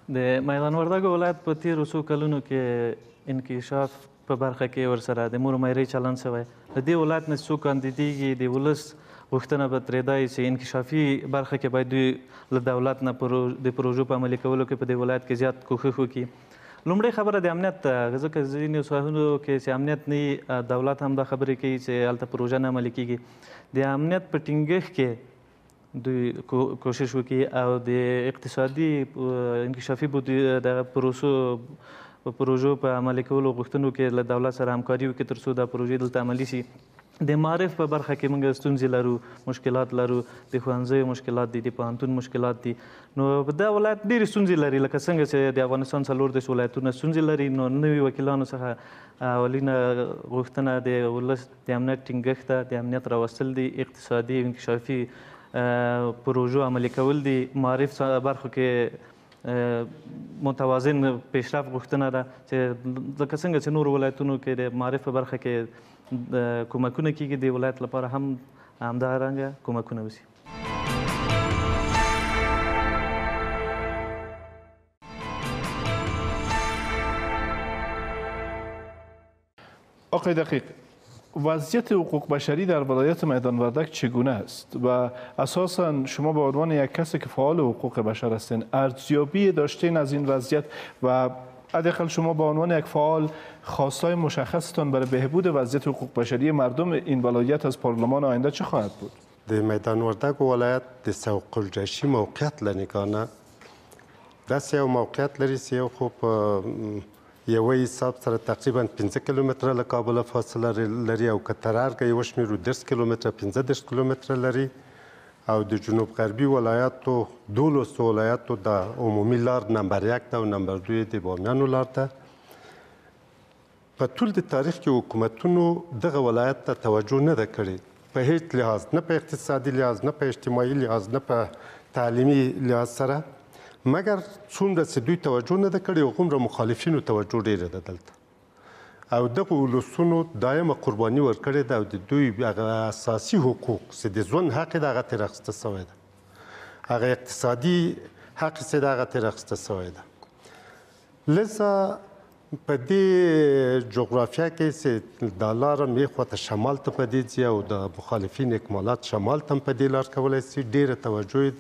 د میدان وردګ ولایت په تیرو څو کلونو کې انکشاف په برخه کې ورسره د مور میرې چلن شوی. د دې ولایت نه څوک کاندیدېږي، د ولس غوښتنه به ترې دا وي چې انکشافي برخه کې باید دوی له دولت نه د پروژو په عملي کولو کې په دې ولایت کې زیات کوښښ وکړي. لومړی خبره د امنیت ته، ځکه ځینې ساحونو کې چې امنیت نه دولت هم دا خبرې کوي چې هلته پروژه نه عملي کېږي. د امنیت په ټینګښت کې دوی کوشش وکړي او د اقتصادي انکشافي د پروژو په عملي کولو غوښتنو کې له دولت سره همکاري وکړي تر څو دا پروژې دلته عملي شي. د معارف په برخه کې موږ ستونزې لرو، مشکلات لرو، د ښوونځیو مشکلات دي، د پوهنتون مشکلات دي. نو دا ولایت ډېرې ستونزې لري، لکه څنګه چې د افغانستان 14 ولایتونه ستونزې لري. نو نوي وکیلانو څخه اولینه غوښتنه د ولس د امنیت ټینګښت ده، د امنیت راوستل دي، اقتصادي انکشافي پروژو عملي کول دي، معارف برخو کې متوازن پیشرفت غوښتنه ده چې لکه څنګه چې نورو ولایتونو کې د معارف په برخه کې کومکونه کېږي، د ولایت لپاره هم همدارنګه کومکونه وشي. آقای دقیق، وضعیت حقوق بشری در ولایت میدان وردک چگونه است و اساسا شما به عنوان یک کسی که فعال حقوق بشر هستین ارزیابی داشتین از این وضعیت و حداقل شما به عنوان یک فعال خواستای مشخصتان برای بهبود وضعیت حقوق بشری مردم این ولایت از پارلمان آینده چه خواهد بود؟ د میدان وردک ولایت د سوق الجشی موقعیت لنگانه داسې یو موقعیت لري چې یو خو په یو حساب سره تقریبا 15 کیلومتره له کابل فاصله لري او که تر ارګه یې وشمېرو 10 کیلومتره 15 کیلومتره لري او د جنوب غربي ولایاتو 12 ولایاتو د عمومي لار نمبر 1 ده او نمبر 2 د بامیانو لار ده. په ټول د تاریخ کې حکومتونو دغه ولایت ته توجه نه ده کړې په هیڅ لحاظ، نه په اقتصادي لحاظ، نه په اجتماعي لحاظ، نه په تعلیمي لحاظ سره، مګر څومره چې دوی توجه نه ده کړې هغومره مخالفینو توجه ډېره ده دلته او دغو ولسونو دایمه قرباني ورکړې ده او د دوی هغه اساسي حقوق چې د ژوند حق یې د هغه ترې اخیسته سوی ده، هغه اقتصادي حق چې د هغه ترې اخیسته سوی ده. لذا په دې جغرافیه کې چې دا لاره مې خواته شمال ته په دې ځي او د مخالفین اکمالات شمال ته هم په دې لار کولی شي. ډېره توجه یې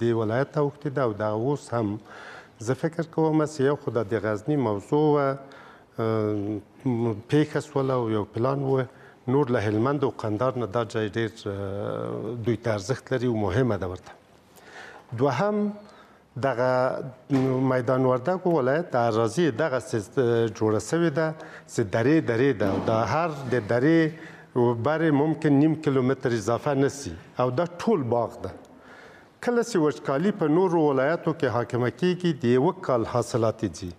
دې ولایت ته اوښتې ده او دغه اوس هم زه فکر کوم چې یو خو د غزني موضوع وه پیښه سوله او یو پلان و، نور له هلمند او قندهار نه دا ځای ډېر دوی ته ارزښت لري او مهمه ده ورته. دوهم دغه میدان وردګو ولایت د اراضي دغسې جوړه سوې ده چې درې ده او د هر د درې برې ممکن نیم کیلومتر اضافه نسی او دا ټول باغ ده. کله چې وچکالي په نورو ولایاتو کې حاکمه کیږي د یوه کال حاصلات ځي،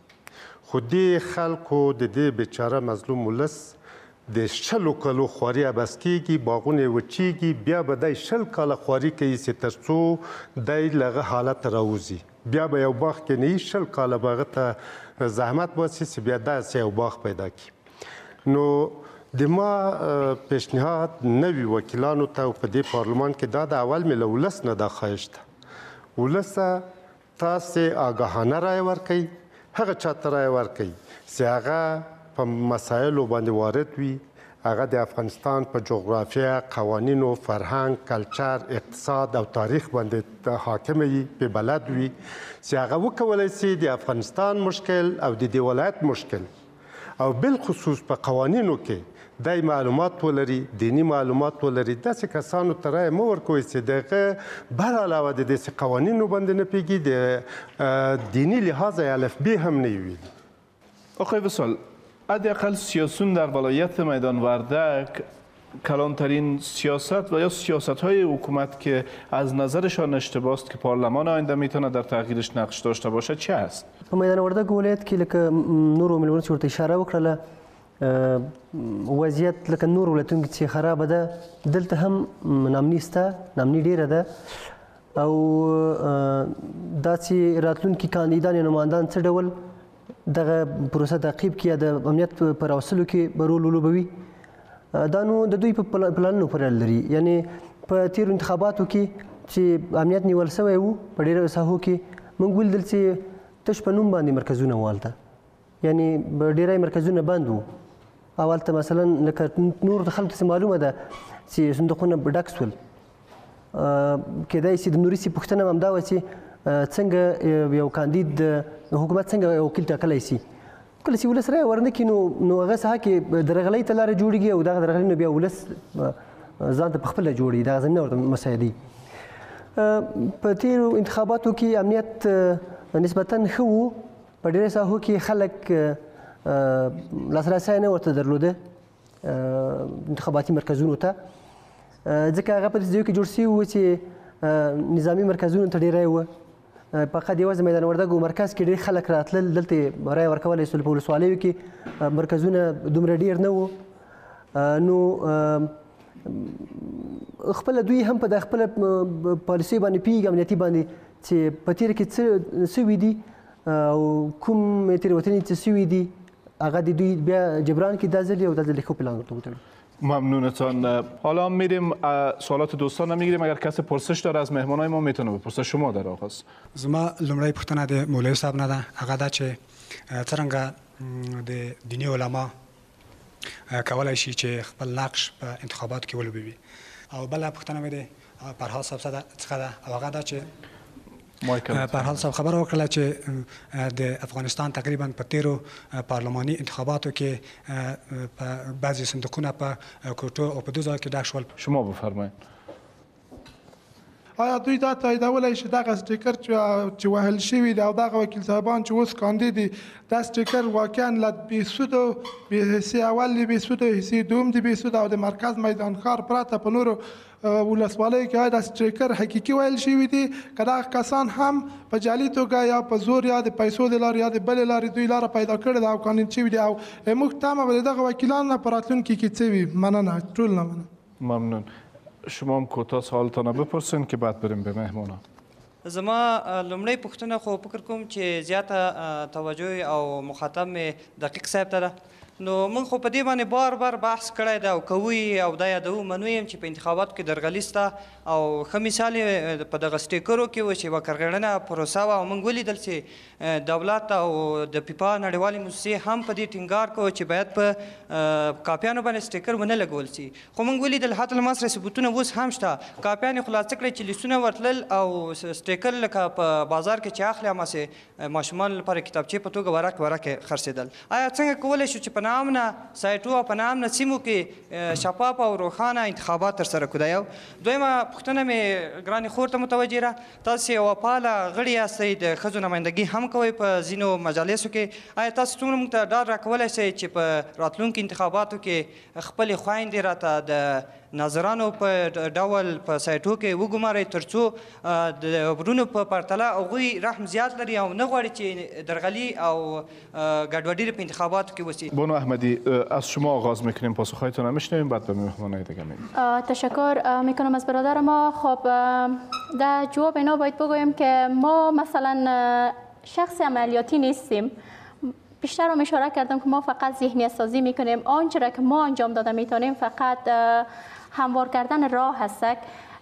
خو دې خلکو د دې بیچاره مظلوم ولس د 100 کالو خواري عبس کېږي، باغونه یې وچېږي، بیا به دی 100 کاله خواري کوي چې تر څو دی له هغه حالت راوځي. بیا به یو باغ کې نه 100 کاله به هغه ته زحمت باسي چې بیا داسې یو باغ پیدا کړي. نو د ما پیشنهاد نوي وکیلانو ته او په دې پارلمان کې دا د اول مې له ولس نه دا خواهش ده، ولسه تاسې آګاهانه رایه ورکوئ، هغه چا ته رایه ورکوئ چې هغه په مسایلو باندې وارد وي، هغه د افغانستان په جغرافیه، قوانینو، فرهنګ، کلچر، اقتصاد او تاریخ باندې حاکم وي، په بلد وي چې هغه وکولی شي د افغانستان مشکل او د دې ولایت مشکل او بالخصوص په قوانینو کې دای معلومات ولري، دینی معلومات ولري. داسې کسانو ته رایه مه ورکوئ چې دغه بر علاوه د داسې قوانینو باندې نه پوهېږي، د دینی لحاظ الفبې هم نه وي. آقای وصال، حداقل سیاسیون در ولایت میدان وردک کلانترین سیاست و یا سیاست های حکومت که از نظرشان اشتباه است که پارلمان آینده میتونه در تغییرش نقش داشته باشه چه است؟ په میدان وردک ولایت کې لکه نورو ملګرو چې ورته اشاره وکړله وضعیت لکه نور ولایتونو کې چې خرابه ده، دلته هم نامني شته، نامني ډیره ده او دا چې راتلونکي کاندیدان یا نمایندان څه ډول دغه پروسه تعقیب کړي، د امنیت په راوستلو کې به رول ولوبوي. دا نو د دوی په پلانونو پورې اړه لري. یعنې په تیرو انتخاباتو کې چې امنیت نیول سوی و په ډېرو ساحو کې موږ ولیدل چې تش په نوم باندې مرکزونه وو هلته، یعنې ډېری مرکزونه بند وو او هلته مثلا لکه نور د خلکو ته معلومه ده چې صندوقونه ډک سول. کیدای شي د نوري سي پوښتنه هم همدا وه چې څنګه یو کاندید حکومت څنګه یو وکیل ټاکلی شي. کله چې ولس رایه ورنه کړي نو هغه ساحه کې درغلۍ ته لاره جوړېږي او دغه درغلۍ نه بیا ولس ځان ته پخپله جوړوي، دغه زمینه ورته مساعدوي. په تیرو انتخاباتو کې امنیت نسبتا ښه و، په ډېرو ساحو کې خلک لاسرسی نه ورته درلوده انتخاباتي مرکزونو ته، ځکه هغه په داسې ځایو کې جوړ شوي وو چې نظامي مرکزونو ته ډېر رایه وه. فقط یوازې میدان وردګو مرکز کې ډېر خلک راتلل، دلته رایه ورکولی شول. په ولسوالیو کې مرکزونه دومره ډېر نه وو. نو خپله دوی هم په د خپله پالیسۍ باندې پوهېږي، امنیتي باندې چې په تېره کې څه سوي دي او کوم تېروتنې چې سوي دي هغه د دوی بیا جبران کړي دا ځل او دا ځل ښه پلان ورته وتړي. ممنونتان. حالا میریم سوالات دوستان میگیریم. اگر کسی پرسش داره از مهمانای ما میتونه بپرسه. شما در آغاز. زما لومړی پوښتنه د مولوي صاحب نه ده، هغه دا چې څرنګه د دیني علما کولی شي چې خپل نقش په انتخاباتو کې ولوبوي. او بله پوښتنه مې د فرهاد صاحب څخه ده او هغه دا چې فرهاد صاحب خبره وکړه چې د افغانستان تقریبا په تیرو پارلماني انتخاباتو کې بعضې صندوقونه په کوټو او په دو ځایو کې ډک شول. شما بفرمایید. آیا دوی دا تاییدولی شي دغه سټیکر چې وهل شوي دي او دغه وکیل صاحبان چې اوس کاندید دي دا سټیکر واقعا له بېسودو حصې اول د بېسودو حصې دوم د بېسود او د مرکز میدان ښار پرته په نورو ولسوالیو کې آیا دا سټیکر حقیقي ویل شوي دي که دغه کسان هم په جعلي توګه یا په زور یا د پیسو د لارې یا د بلې لارې دوی لاره پیدا کړې ده او کاندید شوي دي او موږ تمه به د دغه وکیلانو نه په راتلونکي کې څه وي. مننه، ټول نه مننه. ممنون. شما هم کوتاه سوالتان رو بپرسین که بعد بریم به مهمانا. زما لومړی پوښتنه خو فکر کوم چې زیاته توجه او مخاطب مې دقیق صاحب ته ده. نو موږ خو په دې باندې بار بار بحث کړی دی او کوو یې او دا یادوو منو یم چې په انتخاباتو کې درغلي سته او ښه مثال یې په دغه سټیکرو کې و چې یوه کرغېړنه پروسه وه او موږ ولیدل چې دولت او د پیپا نړیوالې موسسې هم په دې ټینګار کوو چې باید په کاپیانو باندې سټیکر ونه لګول سي خو موږ ولیدل حتی المسره ثبوتونه اوس هم شته کاپیان یې خلاصه کړی چې لیستونه ورتلل او سټیکر لکه په بازار کې چې اخلي هماسې ماشومانو لپاره کتابچې په توګه ورکې خرڅېدل آیا څنګه کولی شو چې په ناامنه سایټو او په ناامنه سیمو کې شفاف او روښانه انتخابات ترسره کړو دا یو دویمه پوښتنه مې ګرانې خور ته متوجه ده تاسو یوه فعاله غړي یاستئ د ښځو نمایندګي هم کوئ په ځینو مجالسو کې آیا تاسو څومره موږ ته ډاډ راکولی شئ چې په راتلونکي انتخاباتو کې خپلې خویندې راته د ناظرانو په ډول په سایټو کې وګمارئ تر څو د ورونو په پرتله هغوی رحم زیات لري او نه غواړي چې درغلي او ګډوډي په انتخاباتو کې وشي. بانو احمدی از شما آغاز میکنیم پاسخهایتون رو میشنویم بعد به مهمانای دیگه میریم. تشکر میکنم از برادر ما. خب در جواب اینا باید بگویم که ما مثلا شخص عملیاتی نیستیم. بیشتر رو اشاره کردم که ما فقط ذهنیت سازی میکنیم آنچه را که ما انجام داده میتونیم فقط هموار کردن راه هست.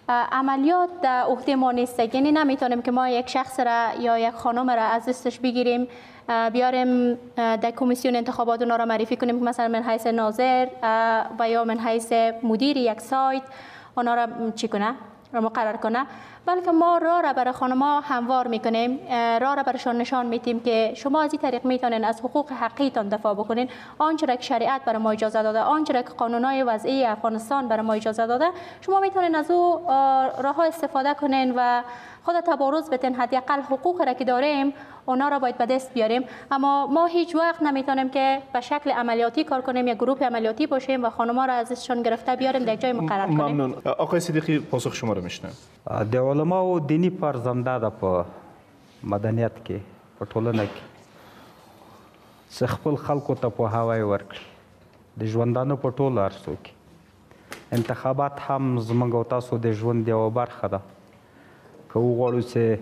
عملیات در عهده ما نیست یعنی نمیتونیم که ما یک شخص را یا یک خانم را از دستش بگیریم بیاریم در کمیسیون انتخابات اونا را معرفی کنیم که مثلا من حیث ناظر و یا من حیث مدیر یک سایت اونا را چی کنه را مقرر کنه بلکه ما راه را برای خانم‌ها هموار میکنیم راه را برایشان نشان میدیم که شما از این طریق میتونین از حقوق حقیقیتان دفاع بکنین آنچه را که شریعت برای ما اجازه داده آنچه را که قانون‌های وضعی افغانستان برای ما اجازه داده شما میتونین از او راه‌ها استفاده کنین و خود تبارز بتین حداقل حقوق را که داریم اونا را باید به دست بیاریم اما ما هیچ وقت نمیتونیم که به شکل عملیاتی کار کنیم یا گروه عملیاتی باشیم و خانم‌ها را ازشون گرفته بیاریم در جای مقرر کنیم. ممنون. آقای صدیقی پاسخ شما رو میشنویم. د علماو دینی فرزنده ده په مدنیت کې په ټولنه کې چې خپل خلکو ته پوهاوی ورکړي د ژوندانه په ټولو عرصو کې انتخابات هم زموږ او تاسو د ژوند یوه برخه ده که وغواړو چې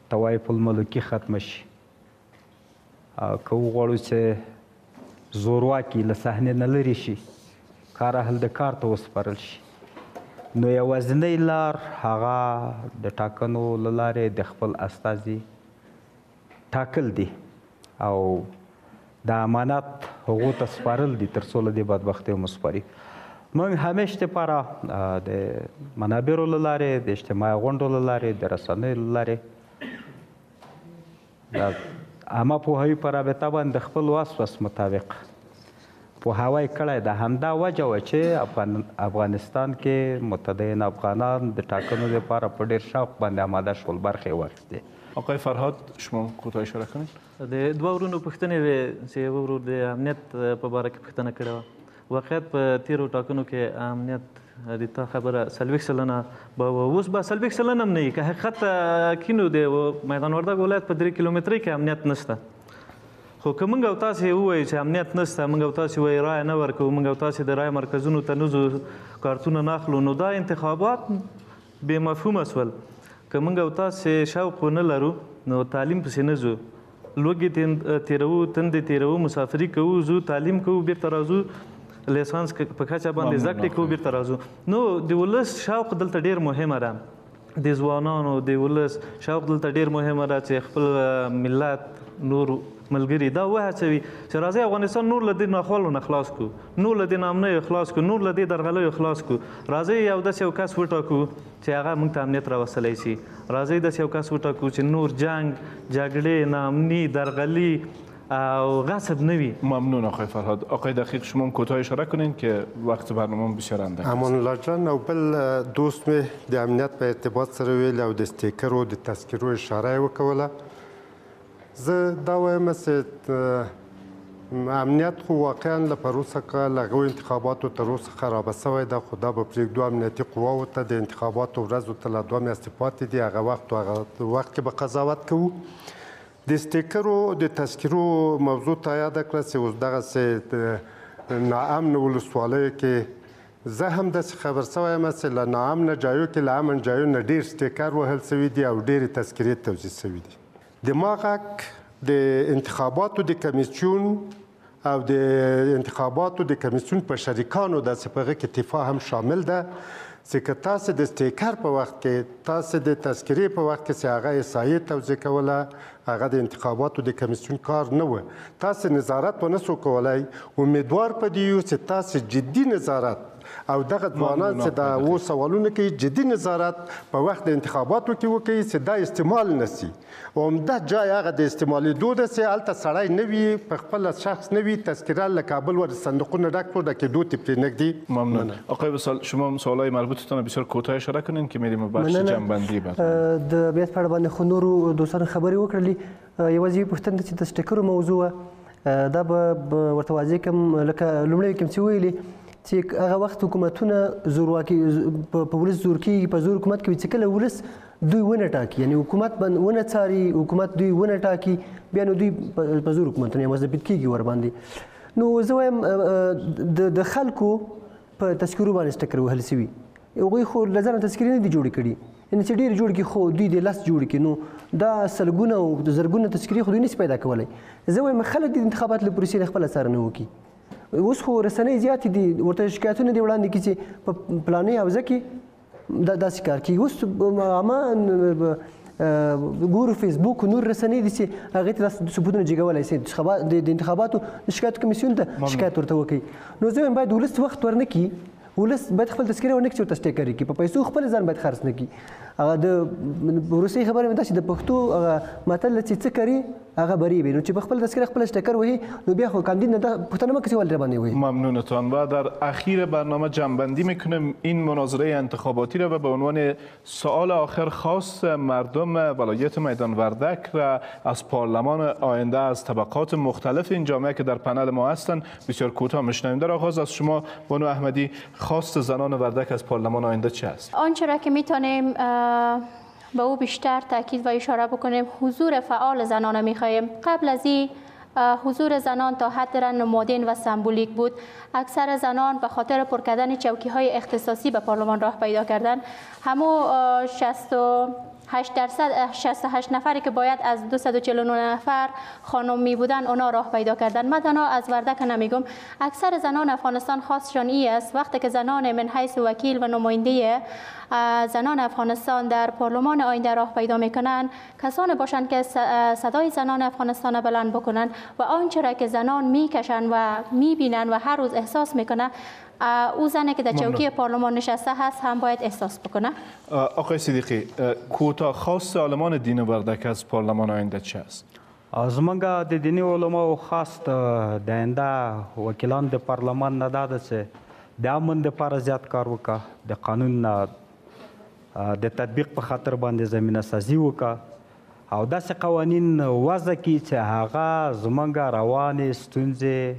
طوایف الملکي ختمه شي که وغواړو چې زورواکي له صحنې نه لرې شي کار اهل د کار ته وسپارل شي نو یوازینۍ لار هغه د ټاکنو له لارې د خپل استازي ټاکل دي او د امانت هغو ته سپارل دي تر څو له دې بدبختیو وسپاري. موږ همیش دپاره د منابرو له لارې د اجتماعي غونډو له لارې د رسنیو له لارې د عامه پوهاوي په رابطه باندې د خپل وس مطابق پوهاوی کړی د همدا وجه وه چې افغانستان کې متدین افغانان د ټاکنو لپاره په ډېر شوق باندې آماده شول برخې واخیستې. آقای فرهاد شما کوتاه اشاره کنید. د دوه ورونو پوښتنې وې چې یو ورور د امنیت په باره کې پوښتنه کړې وه واقعیت په تیرو ټاکنو کې امنیت د تا خبره 40 سلنه به اوس به 40 سلنه هم نه وي که حقیقت کینو د میدان وردګ ولایت په 3 کیلومترۍ کې امنیت نشته خو که موږ او تاسې ووایو چې امنیت نشته موږ او تاسې وایو رایه نه ورکوو موږ او تاسې د رایې مرکزونو ته نه ځو کارتونه نه اخلو نو دا انتخابات بې مفهومه شول که موږ او تاسې شوق ونه لرو نو تعلیم پسې نه ځو لوږې تېروو تندې تېروو مسافري کوو ځو تعلیم کوو بیرته راځو لیسانس په کچه باندې زده کړې کوو بیرته راځو نو د ولس شوق دلته ډېر مهمه ده د ځوانانو د ولس شوق دلته ډېر مهمه ده چې خپل ملت نور ملګري دا وهڅوي چې راځئ افغانستان نور له دې ناخوالو نه خلاص کړو نور له دې ناامنیو خلاص کړو نور له دې درغلیو خلاص کړو راځئ یو داسې یو کس وټاکو چې هغه موږ ته امنیت راوستلی شي راځئ داسې یو کس وټاکو چې نور جنگ جګړې ناامني درغلي او غصب نوی. ممنون آقای فرهاد. آقای دقیق شما کوتاه اشاره کنین که وقت برنامه بسیار اندک است. امان الله جان او بل دوست می د امنیت په ارتباط سره ویل او د سټیکرو د تذکرو اشاره وکوله زه دا وایم چې امنیت خو واقعا له پروسه که له انتخاباتو تر اوسه خرابه شوی ده خو دا به پرېږدو امنیتي قواو ته د انتخاباتو ورځو ته لا 2 میاشتې پاتې دي هغه وخت کې به قضاوت کوو. د سټیکرو د تذکرو موضوع ته یاده کړه چې اوس دغسې ناامن ولسوالیو کې زه هم داسې خبر شوی یم چې له ناامنه ځایو کې له امن ځایو نه ډېر سټیکر وهل شوي دي او ډېرې تذکرې توزیع شوي دي. د ما غږ د انتخاباتو د کمیسیون او د انتخاباتو د کمیسیون په شریکانو داسې په هغه کې دفاع هم شامل ده چې که تاسو د سټیکر په وخت کې تاسو د تذکرې په وخت کې چې هغه احصایې توضیح کوله هغه د انتخاباتو د کمیسیون کار نه و تاسو نظارت ونه سو کولای امیدوار په دې یو چې تاسو جدي نظارت او دغه ځوانان چې دا و سوالونه کوي جدي نظارت په وخت د انتخاباتو کې وکړي چې دا استعمال نسی او همدا جای هغه د استعمالېدو ده چې هلته سړی نه وي په خپل شخص نه وي تذکره له کابل ور صندوقونه ډک کړو ډکېدو ته پرې نږدې ممنون آقای وصال شما سوالای مربوطتان بسیار کوتاه اشاره کنین که میریم بخش جنبندی بعد د بیت په اړه باندې خو نورو دوستانو خبرې وکړلې یوازې پوښتنه چې د سټیکرو موضوع دا به ورته واضح کړم لکه لومړی کوم چې ویلي چې هغه وخت حکومتونه زورواکي په ولس زور کېږي په زور حکومت کوي چې کله ولس دوی ونه ټاکي یعنې حکومت ونه څاري حکومت دوی ونه ټاکي بیا نو دوی په زور حکومتونه مضبط کېږي ورباندې نو زه وایم د خلکو په تذکرو باندې سټکر وهل سوي هغوی خو له ځانه تذکرې نه دي جوړې کړي یعنې چې ډېرې جوړ کړي خو دوی د لس جوړ کړي نو دا سلګونه او زرګونه تذکرې خو دوی نشي پیدا کولی زه وایم خلک د انتخابات له پروسې خپله څارنه وکړي اوس خو رسنۍ زیاتې دي ورته شکایتونه دي وړاندې کړي چې په فلانې حوزه کې داسې کار کوي اوس عامه ګورو فیسبوک نور رسنۍ دي چې هغې ته ثبوتونه جګولی شي د انتخاباتو د شکایتو کمیسیون ته شکایت ورته وکړي نو زه وایم باید ولس وخت ورنه کړي ولس باید خپل تذکره ورنه کړي چې ورته سټیکر کړي په پیسو خپل ځان باید خرڅ نه کړي هغه د وروستۍ خبره مې دا چې د پښتو هغه متل چې څه کوي هغه بری وي نو چې په خپل تذکره خپل سټیکر وهي نو بیا خو کاندید نه پوښتنه مه کسی ولې راباندې وهي ممنونتان و در اخیر برنامه جنبندی میکنیم این مناظره انتخاباتی را و به عنوان سوال آخر خواست مردم ولایت میدان وردک را از پارلمان آینده از طبقات مختلف این جامعه که در پنل ما هستند بسیار کوتاه میشنویم در آغاز از شما بانو احمدی خواست زنان وردک از پارلمان آینده چه است؟ آنچه را که میتونیم به او بیشتر تاکید و اشاره بکنیم حضور فعال زنان میخواهیم قبل از این حضور زنان تا حد نمادین و سمبولیک بود اکثر زنان به خاطر پر کردن چوکی های اختصاصی به پارلمان راه پیدا کردن همو 68 نفری که باید از 249 نفر خانم می بودن اونا راه پیدا کردن من تنها از وردک نمیگم اکثر زنان افغانستان خاصشان ای است وقتی که زنان من حیث وکیل و نماینده زنان افغانستان در پارلمان آینده راه پیدا میکنن کسان باشند که صدای زنان افغانستان بلند بکنن و آنچه را که زنان میکشن و میبینن و هر روز احساس میکنن او زنی که در چوکی پارلمان نشسته هست هم باید احساس بکنه. آقای صدیقی کوتاه خواست عالمان دین وردک از پارلمان آینده چه است؟ زمونږ د دیني علماو خاص د آینده وکیلان د پارلمان نه دا ده چې د امن دپاره زیات کار وکړه د قانون د تطبیق په خاطر باندې زمینه سازي وکړه او داسې قوانین وضع کړي چې هغه زمونږ روانې ستونزې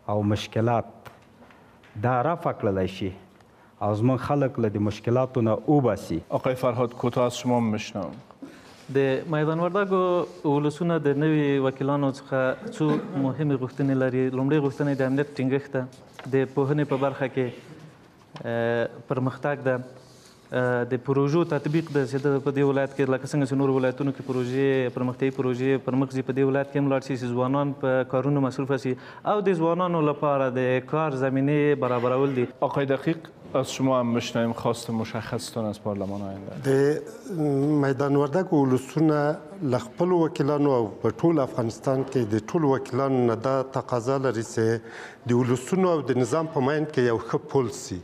او مشکلات دا رفع کړلی شي او زمونږ خلک له د مشکلاتو نه وباسي. آقای فرهاد کوتاه از شما میشنوم. د میدان وردګو ولسونه د نوي وکیلانو څخه څو مهمې غوښتنې لري. لومړۍ غوښتنه د امنیت ټینګښت ده، د پوهنې په برخه کې پرمختګ ده، د پروژو تطبیق ده چې په دې ولایت کې لکه څنګه چې نورو ولایتونو کې پروژې پرمختیایي پروژې پرمخ ځي په دې ولایت کې هم لاړ شي چې ځوانان په کارونو مصروفه شي او د ځوانانو لپاره د کار زمینه برابرول دي. آقای دقیق از شما هم میشنویم خواست مشخصتان از پارلمان آینده. د میدان وردګ ولسونه له خپلو وکیلانو او په ټول افغانستان کې د ټولو وکیلانو نه دا تقاضا لري چې د ولسونو او د نظام په مابین کې یو ښه پل سي.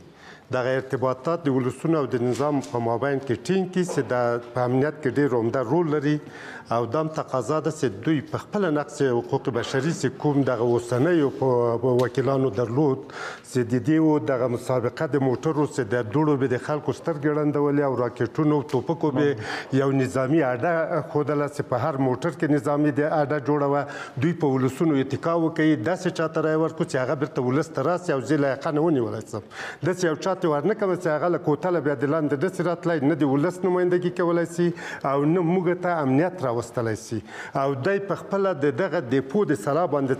دغه ارتباطات د ولسونو او د نظام په مابین کې ټینګ کړي چې دا په امنیت کې ډېر عمده رول لري او دا هم تقاضا ده چې دوی په خپله نقص حقوق بشري چې کوم دغه اوسنیو په وکیلانو درلود چې د دې دغه مسابقه د موټرو چې د دوړو به د خلکو سترګې ړندولې او راکټونو او توپکو به یو نظامي اډه ښودله چې په هر موټر کې نظامي د اډه جوړه وه. دوی په ولسونو اتکا وکوي داسې چاته رایه ورکړو چې هغه بیرته ولس ته راسي او زه لایقه نه ونیولی شم. داسې یو چاته ورنه کړم چې هغه له کوتله بیا د لاندې داسې راتلی نه د ولس نمایندګي کولی شي او نه موږ ته امنیت راوستلی شي او دی په خپله د دغه دیپو د سلا باندې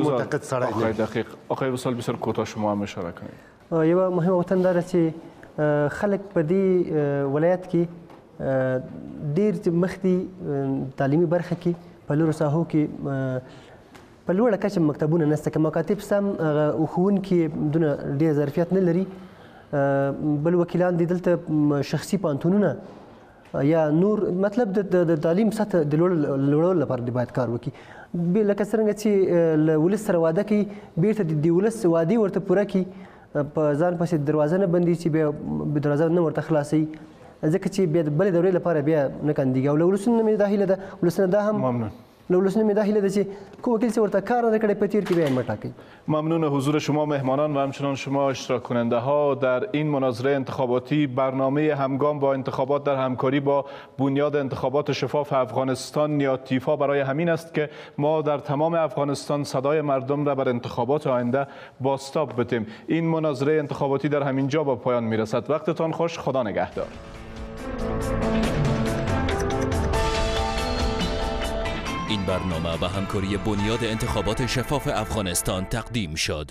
معتقد سړی آقای دقیق. آقای وصال بسیار کوتاه شما هم اشاره کنید. یوه مهمه غوښتنه دا ده چې خلک په دې ولایت کې ډېر مخ دي تعلیمي برخه کې په لرو ساحو کې په لوړه کچه مکتبونه نشته که مکاتب سم هغه ښوونکي دونه ډېر ظرفیت نه لري بل وکیلان دي دلته شخصي پوهنتونونه یا نور مطلب د تعلیم سطح د لوړولو لپاره باید کار وکړي لکه څرنګه چې له ولس سره واده کوي بیرته د ولس وعدې ورته پوره کړي په ځان پسې دروازه نه بندي چې بیا دروازه نه ورته خلاصوي ځکه چې بیا د بلې دورې لپاره بیا نه کاندېږي او له ولسونو نه مې دا هیله ده ولسونه دا هم له ولسونو مې دا هیله ده چې کوم وکیل چې ورته کار نه کړی په تیر کې بیا یې مه ټاکئ. ممنون حضور شما مهمانان و همچنان شما اشتراک کننده ها در این مناظره انتخاباتی. برنامه همگام با انتخابات در همکاری با بنیاد انتخابات شفاف افغانستان یا تیفا برای همین است که ما در تمام افغانستان صدای مردم را بر انتخابات آینده بازتاب بدیم. این مناظره انتخاباتی در همین جا با پایان میرسد. وقتتان خوش. خدا نگهدار. این برنامه به همکاری بنیاد انتخابات شفاف افغانستان تقدیم شد.